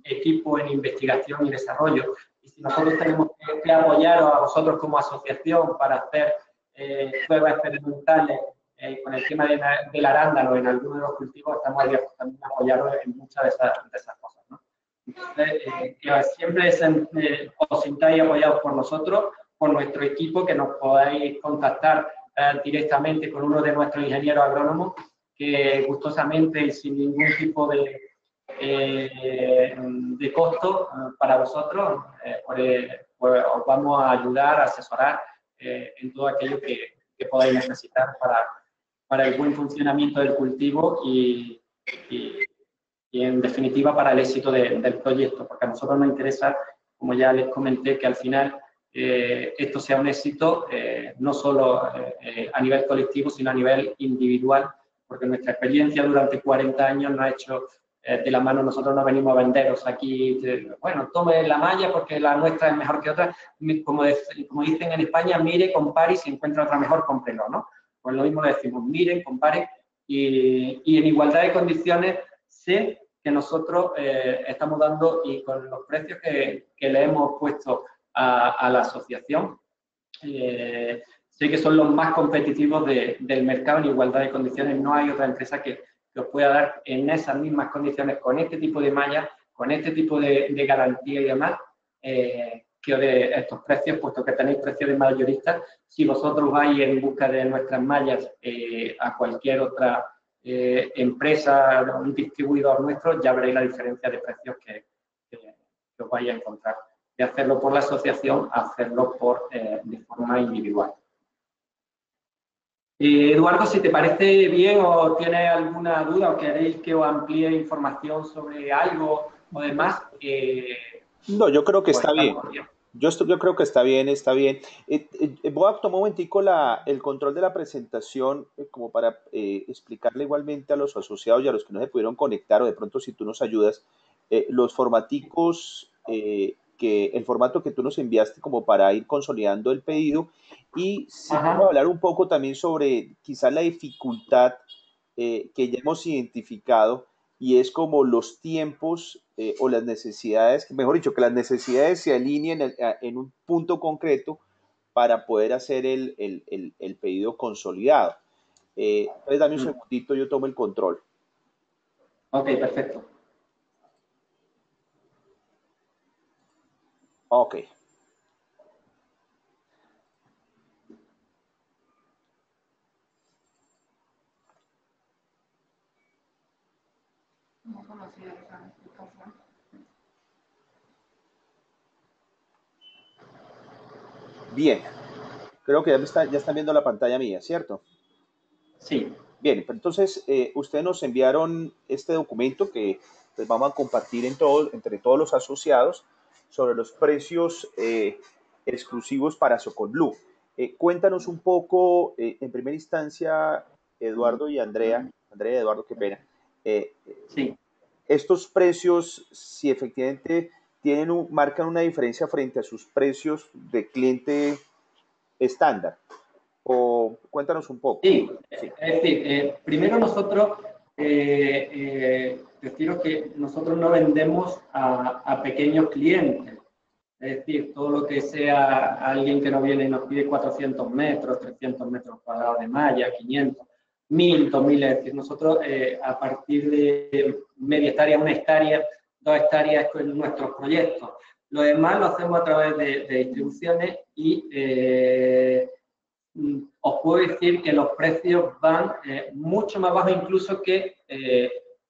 equipo en investigación y desarrollo, y si nosotros tenemos que apoyaros a vosotros como asociación para hacer pruebas experimentales con el tema del arándano en algunos de los cultivos, estamos abiertos también a apoyaros en muchas de esas cosas, ¿no? Entonces, que siempre os sintáis apoyados por nosotros, por nuestro equipo, que nos podáis contactar directamente con uno de nuestros ingenieros agrónomos, que gustosamente y sin ningún tipo de costo para vosotros, pues os vamos a ayudar, a asesorar en todo aquello que podáis necesitar para el buen funcionamiento del cultivo y en definitiva para el éxito del proyecto, porque a nosotros nos interesa, como ya les comenté, que al final esto sea un éxito no solo a nivel colectivo, sino a nivel individual, porque nuestra experiencia durante 40 años nos ha hecho de la mano. Nosotros no venimos a venderos aquí, bueno, tome la malla porque la nuestra es mejor que otra, como dicen en España, mire, compare y si encuentra otra mejor, cómprelo, ¿no? Pues lo mismo le decimos, miren, comparen y en igualdad de condiciones sé que nosotros estamos dando, y con los precios que le hemos puesto a la asociación, sé que son los más competitivos del mercado en igualdad de condiciones. No hay otra empresa que os pueda dar en esas mismas condiciones, con este tipo de mallas, con este tipo de garantía y demás, que de estos precios, puesto que tenéis precios de mayoristas. Si vosotros vais en busca de nuestras mallas a cualquier otra empresa, un distribuidor nuestro, ya veréis la diferencia de precios que os vais a encontrar. De hacerlo por la asociación a hacerlo de forma individual. Eduardo, si te parece bien o tienes alguna duda o queréis que os amplíe información sobre algo o demás. No, yo creo que pues está bien. Yo creo que está bien, está bien. Voy a tomar un momentico el control de la presentación como para explicarle igualmente a los asociados y a los que no se pudieron conectar, o de pronto si tú nos ayudas, los formaticos, el formato que tú nos enviaste como para ir consolidando el pedido, y si podemos hablar un poco también sobre quizás la dificultad que ya hemos identificado, y es como los tiempos o las necesidades, mejor dicho, que las necesidades se alineen en un punto concreto para poder hacer el pedido consolidado. Entonces, dame un segundito, yo tomo el control. Ok, perfecto. Ok. Bien, creo que ya están viendo la pantalla mía, ¿cierto? Sí. Bien, entonces ustedes nos enviaron este documento que les vamos a compartir entre todos los asociados sobre los precios exclusivos para Socolblue. Cuéntanos un poco, en primera instancia, Eduardo y Andrea y Eduardo, qué pena. Sí. Estos precios, si efectivamente marcan una diferencia frente a sus precios de cliente estándar. O cuéntanos un poco. Sí, sí. Es decir, primero nosotros, deciros que nosotros no vendemos a pequeños clientes. Es decir, todo lo que sea alguien que nos viene y nos pide 400 metros, 300 metros cuadrados de malla, 500, 1000, 2000, es decir, nosotros a partir de media hectárea, 1 hectárea, 2 hectáreas con nuestros proyectos. Lo demás lo hacemos a través de distribuciones y os puedo decir que los precios van mucho más bajos incluso que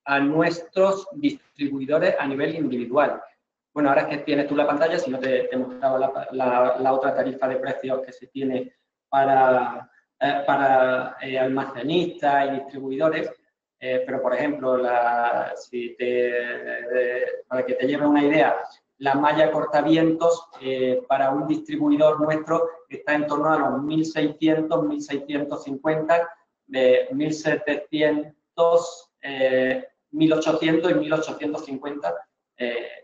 a nuestros distribuidores a nivel individual. Bueno, ahora es que tienes tú la pantalla, si no te mostraba la otra tarifa de precios que se tiene para almacenistas y distribuidores, pero por ejemplo, para que te lleve una idea, la malla cortavientos para un distribuidor nuestro está en torno a los 1.600, 1.650, 1.700, 1.800 y 1.850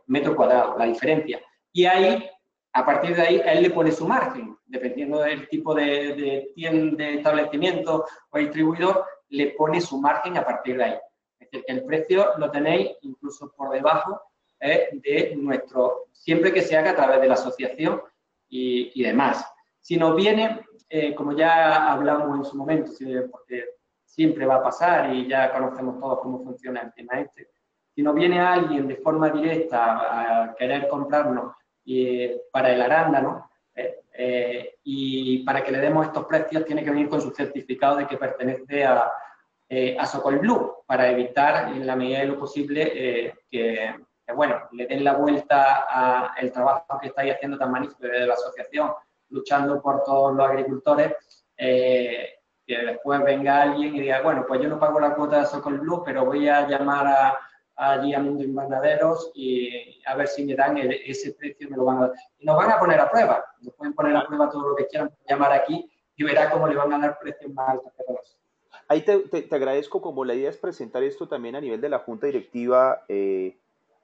metros cuadrados, la diferencia. Y ahí, a partir de ahí, él le pone su margen, dependiendo del tipo de establecimiento o distribuidor, le pone su margen a partir de ahí. Es decir, que el precio lo tenéis incluso por debajo de nuestro, siempre que se haga a través de la asociación y demás. Si nos viene, como ya hablamos en su momento, porque siempre va a pasar y ya conocemos todos cómo funciona el tema este, si nos viene alguien de forma directa a querer comprarnos para el arándano, y para que le demos estos precios tiene que venir con su certificado de que pertenece a Sokol Blue, para evitar en la medida de lo posible que bueno, le den la vuelta al trabajo que estáis haciendo tan magnífico desde la asociación, luchando por todos los agricultores, que después venga alguien y diga, bueno, pues yo no pago la cuota de Sokol Blue, pero voy a llamar allí a Mundo Invernaderos y a ver si me dan ese precio, me lo van a dar. Y nos van a poner a prueba, nos pueden poner a prueba todo lo que quieran, llamar aquí y verá cómo le van a dar precios más altos que todos. Ahí te agradezco, como la idea es presentar esto también a nivel de la Junta Directiva,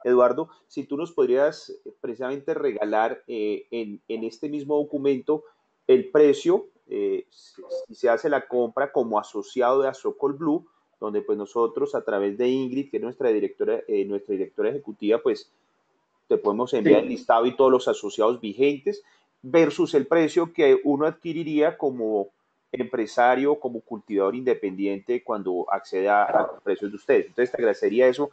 Eduardo, si tú nos podrías precisamente regalar en este mismo documento el precio, si se hace la compra como asociado de Sokol Blue, donde pues nosotros a través de Ingrid, que es nuestra directora ejecutiva, pues te podemos enviar el listado y todos los asociados vigentes, versus el precio que uno adquiriría como empresario, como cultivador independiente cuando accede a los precios de ustedes. Entonces, te agradecería eso.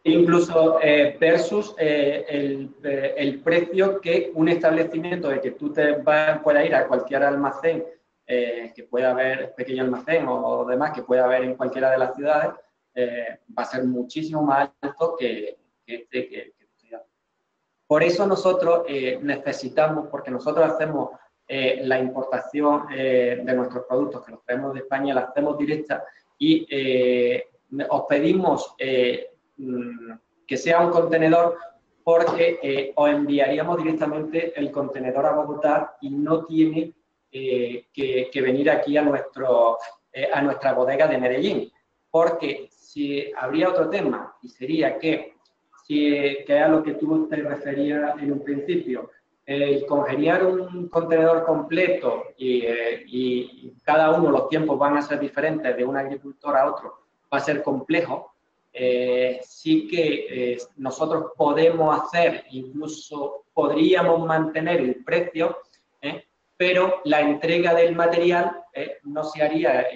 Incluso versus el precio que un establecimiento de que tú puedas ir a cualquier almacén, que pueda haber pequeño almacén o demás, que pueda haber en cualquiera de las ciudades, va a ser muchísimo más alto que por eso nosotros necesitamos, porque nosotros hacemos la importación de nuestros productos, que los traemos de España, la hacemos directa y os pedimos que sea un contenedor porque os enviaríamos directamente el contenedor a Bogotá y no tiene que venir aquí a nuestra bodega de Medellín. Porque si habría otro tema y sería que es a lo que tú te referías en un principio, congeniar un contenedor completo y cada uno los tiempos van a ser diferentes de un agricultor a otro, va a ser complejo. Sí que nosotros podemos hacer, incluso podríamos mantener el precio, pero la entrega del material no se haría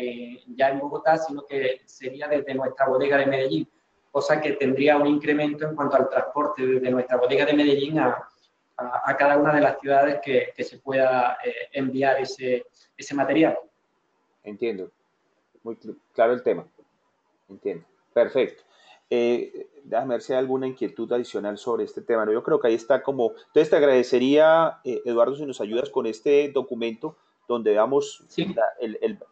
ya en Bogotá, sino que sería desde nuestra bodega de Medellín, cosa que tendría un incremento en cuanto al transporte desde nuestra bodega de Medellín a cada una de las ciudades que se pueda enviar ese material. Entiendo. Muy claro el tema. Entiendo. Perfecto. Déjame ver si hay alguna inquietud adicional sobre este tema. ¿No? Yo creo que ahí está como... Entonces te agradecería, Eduardo, si nos ayudas con este documento donde veamos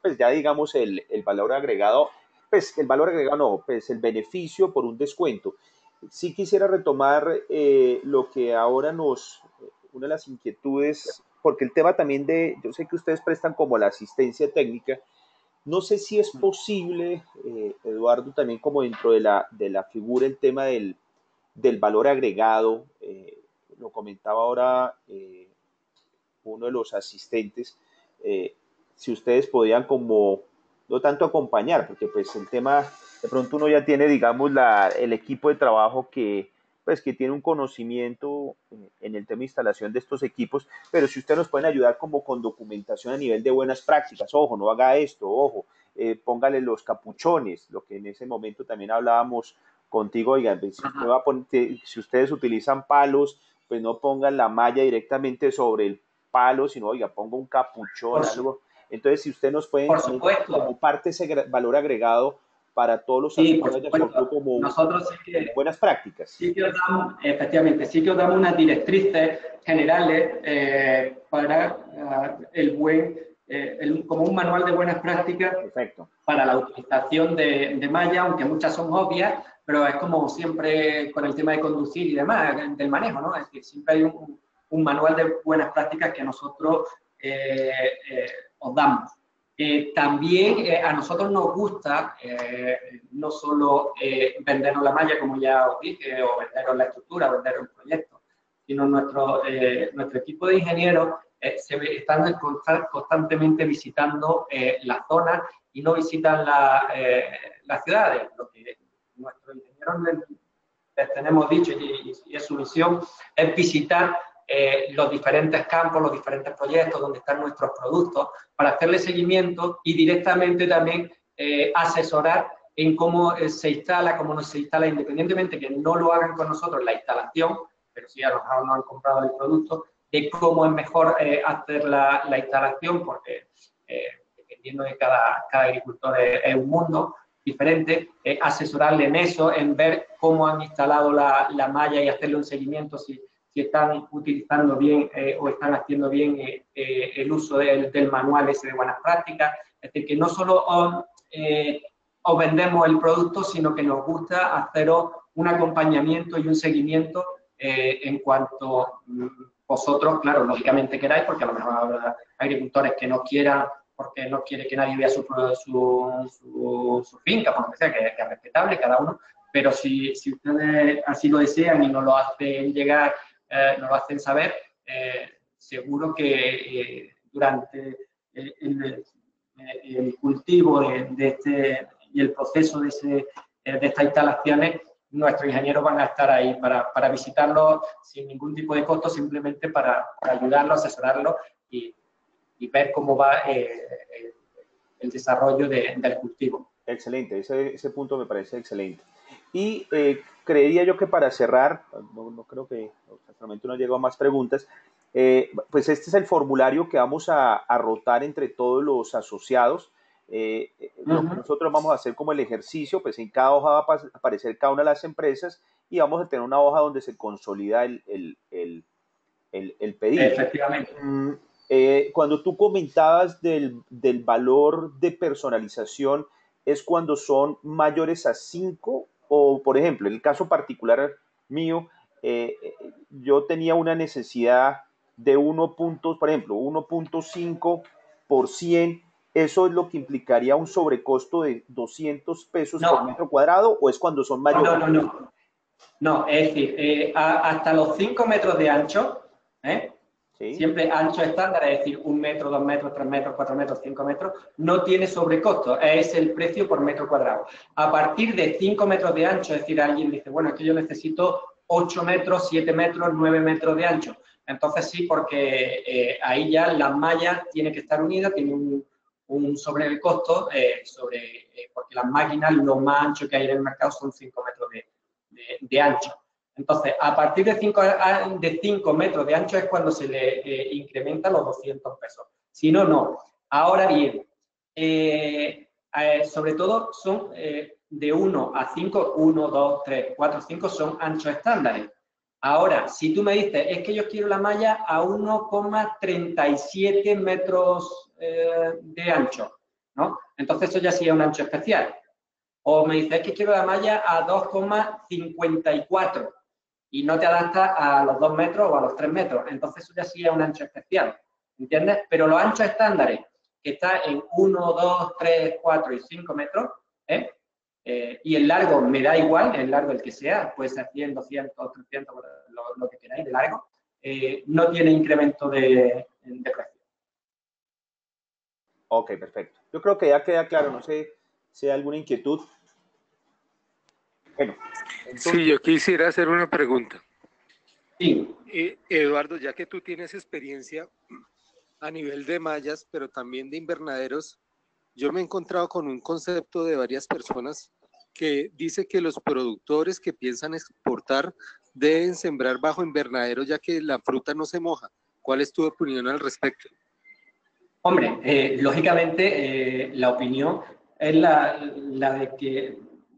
pues ya digamos el valor agregado, pues el valor agregado no, pues el beneficio por un descuento. Sí quisiera retomar lo que ahora una de las inquietudes, porque el tema también yo sé que ustedes prestan como la asistencia técnica. No sé si es posible, Eduardo, también como dentro de la figura el tema del valor agregado, lo comentaba ahora uno de los asistentes, si ustedes podían como, no tanto acompañar, porque pues el tema, de pronto uno ya tiene, digamos, el equipo de trabajo que tiene un conocimiento en el tema de instalación de estos equipos, pero si ustedes nos pueden ayudar como con documentación a nivel de buenas prácticas, ojo, no haga esto, ojo, póngale los capuchones, lo que en ese momento también hablábamos contigo, oigan, si ustedes utilizan palos, pues no pongan la malla directamente sobre el palo, sino, oiga, ponga un capuchón, algo. Entonces, si usted nos puede, como parte de ese valor agregado, para todos los asociados como nosotros sí que, buenas prácticas. Sí que os damos, efectivamente, sí que os damos unas directrices generales para el buen como un manual de buenas prácticas. Perfecto. Para la utilización de malla, aunque muchas son obvias, pero es como siempre con el tema de conducir y demás, del manejo, ¿no? Es decir, siempre hay un manual de buenas prácticas que nosotros os damos. También a nosotros nos gusta no solo vendernos la malla, como ya os dije, o venderos la estructura, venderos el proyecto, sino nuestro equipo de ingenieros están constantemente visitando las zonas y no visitan las ciudades. Lo que nuestros ingenieros les tenemos dicho y es su misión es visitar los diferentes campos, los diferentes proyectos donde están nuestros productos para hacerle seguimiento y directamente también asesorar en cómo se instala, cómo no se instala, independientemente que no lo hagan con nosotros la instalación, pero sí a lo mejor no han comprado el producto, de cómo es mejor hacer la instalación, porque dependiendo de cada agricultor es un mundo diferente, asesorarle en eso, en ver cómo han instalado la malla y hacerle un seguimiento si están utilizando bien o están haciendo bien el uso del manual ese de buenas prácticas. Es decir, que no solo os vendemos el producto, sino que nos gusta haceros un acompañamiento y un seguimiento en cuanto vosotros, claro, lógicamente queráis, porque a lo mejor habrá agricultores que no quieran, porque no quiere que nadie vea su finca, por lo que sea, que es respetable cada uno, pero si ustedes así lo desean y nos lo hacen llegar, nos lo hacen saber, seguro que durante el cultivo de este y el proceso de estas instalaciones, nuestros ingenieros van a estar ahí para visitarlos sin ningún tipo de costo, simplemente para ayudarlos, asesorarlos y ver cómo va el desarrollo del cultivo. Excelente, ese punto me parece excelente. Y creería yo que para cerrar, no creo que hasta el momento no llegó a más preguntas, pues este es el formulario que vamos a rotar entre todos los asociados. Lo que nosotros vamos a hacer como el ejercicio, pues en cada hoja va a aparecer cada una de las empresas y vamos a tener una hoja donde se consolida el pedido. Efectivamente. Cuando tú comentabas del valor de personalización, ¿es cuando son mayores a 5? O, por ejemplo, en el caso particular mío, yo tenía una necesidad de por ejemplo, 1.5 por 100. ¿Eso es lo que implicaría un sobrecosto de 200 pesos por metro cuadrado o es cuando son mayores? No, es decir, hasta los 5 metros de ancho, ¿sí? Siempre ancho estándar, es decir, 1 metro, 2 metros, 3 metros, 4 metros, 5 metros, no tiene sobrecosto, es el precio por metro cuadrado. A partir de 5 metros de ancho, es decir, alguien dice, bueno, es que yo necesito 8 metros, 7 metros, 9 metros de ancho. Entonces sí, porque ahí ya la malla tiene que estar unida, tiene un sobrecosto, porque las máquinas, lo más ancho que hay en el mercado son 5 metros de ancho. Entonces, a partir de 5 metros de ancho es cuando se le incrementan los 200 pesos. Si no, no. Ahora bien, sobre todo son de 1 a 5, 1, 2, 3, 4, 5 son anchos estándares. Ahora, si tú me dices, es que yo quiero la malla a 1,37 metros de ancho, ¿no? Entonces eso ya sí es un ancho especial. O me dices, es que quiero la malla a 2,54 y no te adapta a los 2 metros o a los 3 metros. Entonces eso ya sí es un ancho especial, ¿entiendes? Pero los anchos estándares, que está en 1, 2, 3, 4 y 5 metros, y el largo me da igual, el largo el que sea, puede ser 100, 200, 300, lo que queráis de largo, no tiene incremento de precio. Ok, perfecto. Yo creo que ya queda claro, no sé si hay alguna inquietud. Bueno, entonces... Sí, yo quisiera hacer una pregunta. Sí. Eduardo, ya que tú tienes experiencia a nivel de mallas, pero también de invernaderos, yo me he encontrado con un concepto de varias personas que dice que los productores que piensan exportar deben sembrar bajo invernadero ya que la fruta no se moja. ¿Cuál es tu opinión al respecto? Hombre, lógicamente la opinión es la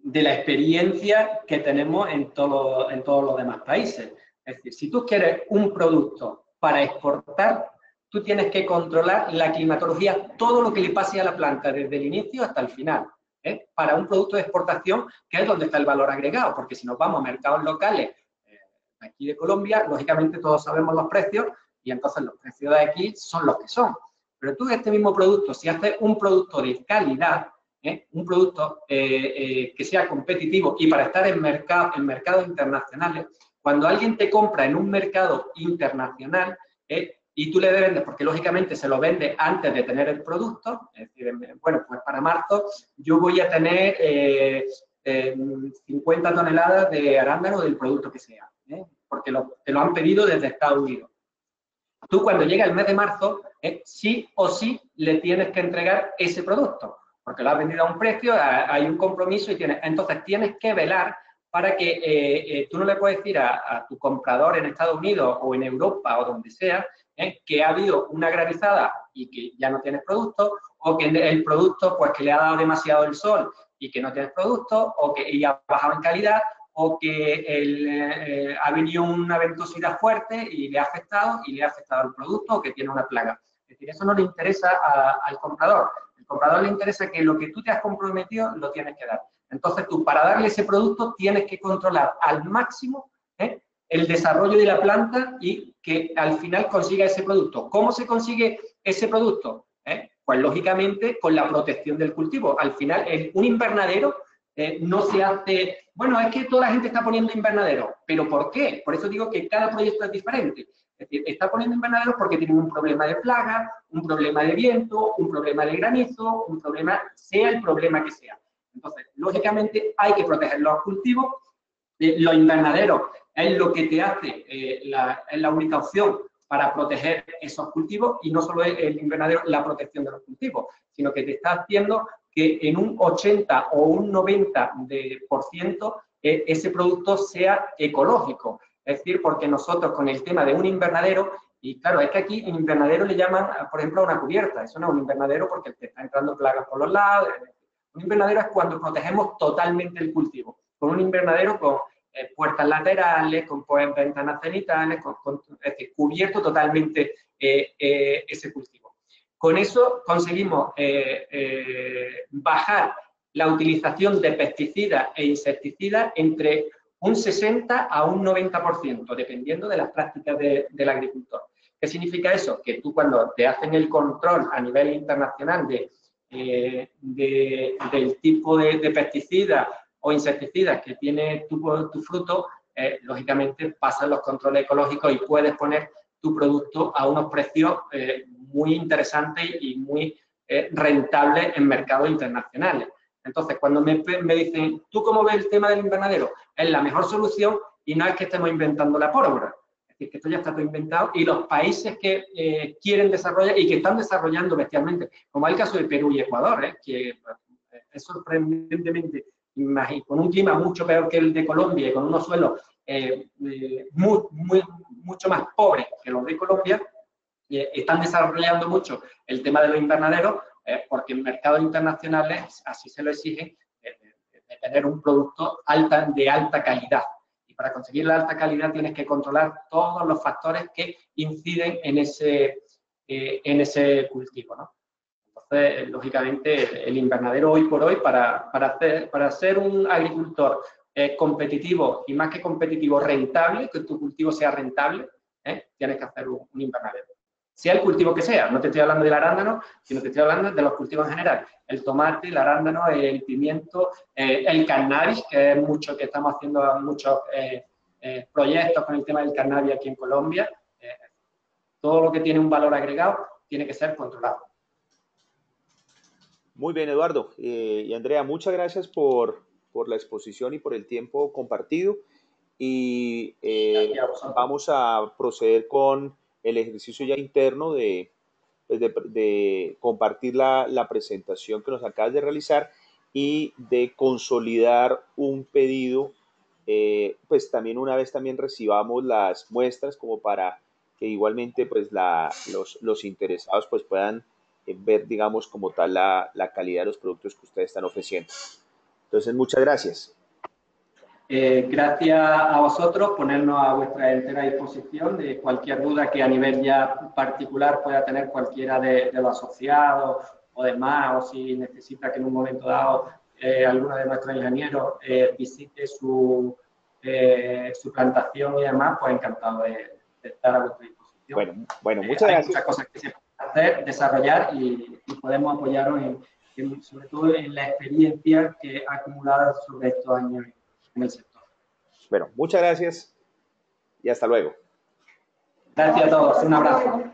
de la experiencia que tenemos en todos los demás países. Es decir, si tú quieres un producto para exportar, tú tienes que controlar la climatología, todo lo que le pase a la planta desde el inicio hasta el final, para un producto de exportación, que es donde está el valor agregado, porque si nos vamos a mercados locales aquí de Colombia, lógicamente todos sabemos los precios y entonces los precios de aquí son los que son. Pero tú este mismo producto, si haces un producto de calidad, un producto que sea competitivo y para estar en mercados internacionales, cuando alguien te compra en un mercado internacional y tú le vendes, porque lógicamente se lo vende antes de tener el producto, es decir, bueno, pues para marzo yo voy a tener 50 toneladas de arándano del producto que sea, porque te lo han pedido desde Estados Unidos. Tú cuando llega el mes de marzo, sí o sí le tienes que entregar ese producto, porque lo has vendido a un precio, hay un compromiso y entonces tienes que velar para que tú no le puedes decir a tu comprador en Estados Unidos o en Europa o donde sea, que ha habido una granizada y que ya no tienes producto, o que el producto pues que le ha dado demasiado el sol y que no tienes producto, o que ha bajado en calidad, o que ha venido una ventosidad fuerte y le ha afectado al producto, o que tiene una plaga. Es decir, eso no le interesa al comprador. Al comprador le interesa que lo que tú te has comprometido lo tienes que dar. Entonces tú, para darle ese producto, tienes que controlar al máximo el desarrollo de la planta y que al final consiga ese producto. ¿Cómo se consigue ese producto? Pues lógicamente con la protección del cultivo. Al final, un invernadero no se hace... Bueno, es que toda la gente está poniendo invernadero, ¿pero por qué? Por eso digo que cada proyecto es diferente. Es decir, está poniendo invernaderos porque tienen un problema de plaga, un problema de viento, un problema de granizo, un problema, sea el problema que sea. Entonces, lógicamente, hay que proteger los cultivos. Los invernaderos es lo que te hace, es la única opción para proteger esos cultivos, y no solo es el invernadero la protección de los cultivos, sino que te está haciendo que en un 80 o un 90% ese producto sea ecológico. Es decir, porque nosotros con el tema de un invernadero, y claro, es que aquí en invernadero le llaman, por ejemplo, a una cubierta. Eso no es un invernadero porque te está entrando plagas por los lados. Un invernadero es cuando protegemos totalmente el cultivo. Con un invernadero con puertas laterales, con ventanas cenitales, es decir, cubierto totalmente ese cultivo. Con eso conseguimos bajar la utilización de pesticidas e insecticidas entre un 60 a un 90%, dependiendo de las prácticas del agricultor. ¿Qué significa eso? Que tú cuando te hacen el control a nivel internacional del tipo de pesticidas o insecticidas que tiene tu fruto, lógicamente pasan los controles ecológicos y puedes poner tu producto a unos precios muy interesantes y muy rentables en mercados internacionales. Entonces, cuando me dicen, ¿tú cómo ves el tema del invernadero? Es la mejor solución y no es que estemos inventando la pólvora. Es decir, que esto ya está todo inventado y los países que quieren desarrollar y que están desarrollando bestialmente, como es el caso de Perú y Ecuador, que es sorprendentemente, con un clima mucho peor que el de Colombia y con unos suelos mucho más pobres que los de Colombia, están desarrollando mucho el tema de los invernaderos porque en mercados internacionales así se lo exigen, de tener un producto de alta calidad. Y para conseguir la alta calidad tienes que controlar todos los factores que inciden en ese cultivo, ¿no? Entonces, lógicamente, el invernadero hoy por hoy, para ser un agricultor competitivo y más que competitivo, rentable, que tu cultivo sea rentable, tienes que hacer un invernadero. Sea el cultivo que sea, no te estoy hablando del arándano, sino te estoy hablando de los cultivos en general. El tomate, el arándano, el pimiento, el cannabis, que es mucho, que estamos haciendo muchos proyectos con el tema del cannabis aquí en Colombia. Todo lo que tiene un valor agregado tiene que ser controlado. Muy bien, Eduardo. Y Andrea, muchas gracias por la exposición y por el tiempo compartido. Y vamos a proceder con el ejercicio ya interno de compartir la presentación que nos acabas de realizar y de consolidar un pedido, pues también una vez también recibamos las muestras como para que igualmente pues los interesados pues puedan ver, digamos, como tal la calidad de los productos que ustedes están ofreciendo. Entonces, muchas gracias. Gracias a vosotros, ponernos a vuestra entera disposición de cualquier duda que a nivel ya particular pueda tener cualquiera de los asociados o demás, o si necesita que en un momento dado alguno de nuestros ingenieros visite su plantación y demás, pues encantado de estar a vuestra disposición. Bueno, muchas gracias. Hay muchas cosas que se pueden hacer, desarrollar y podemos apoyaros sobre todo en la experiencia que ha acumulado sobre estos años en el sector. Bueno, muchas gracias y hasta luego. Gracias a todos. Un abrazo.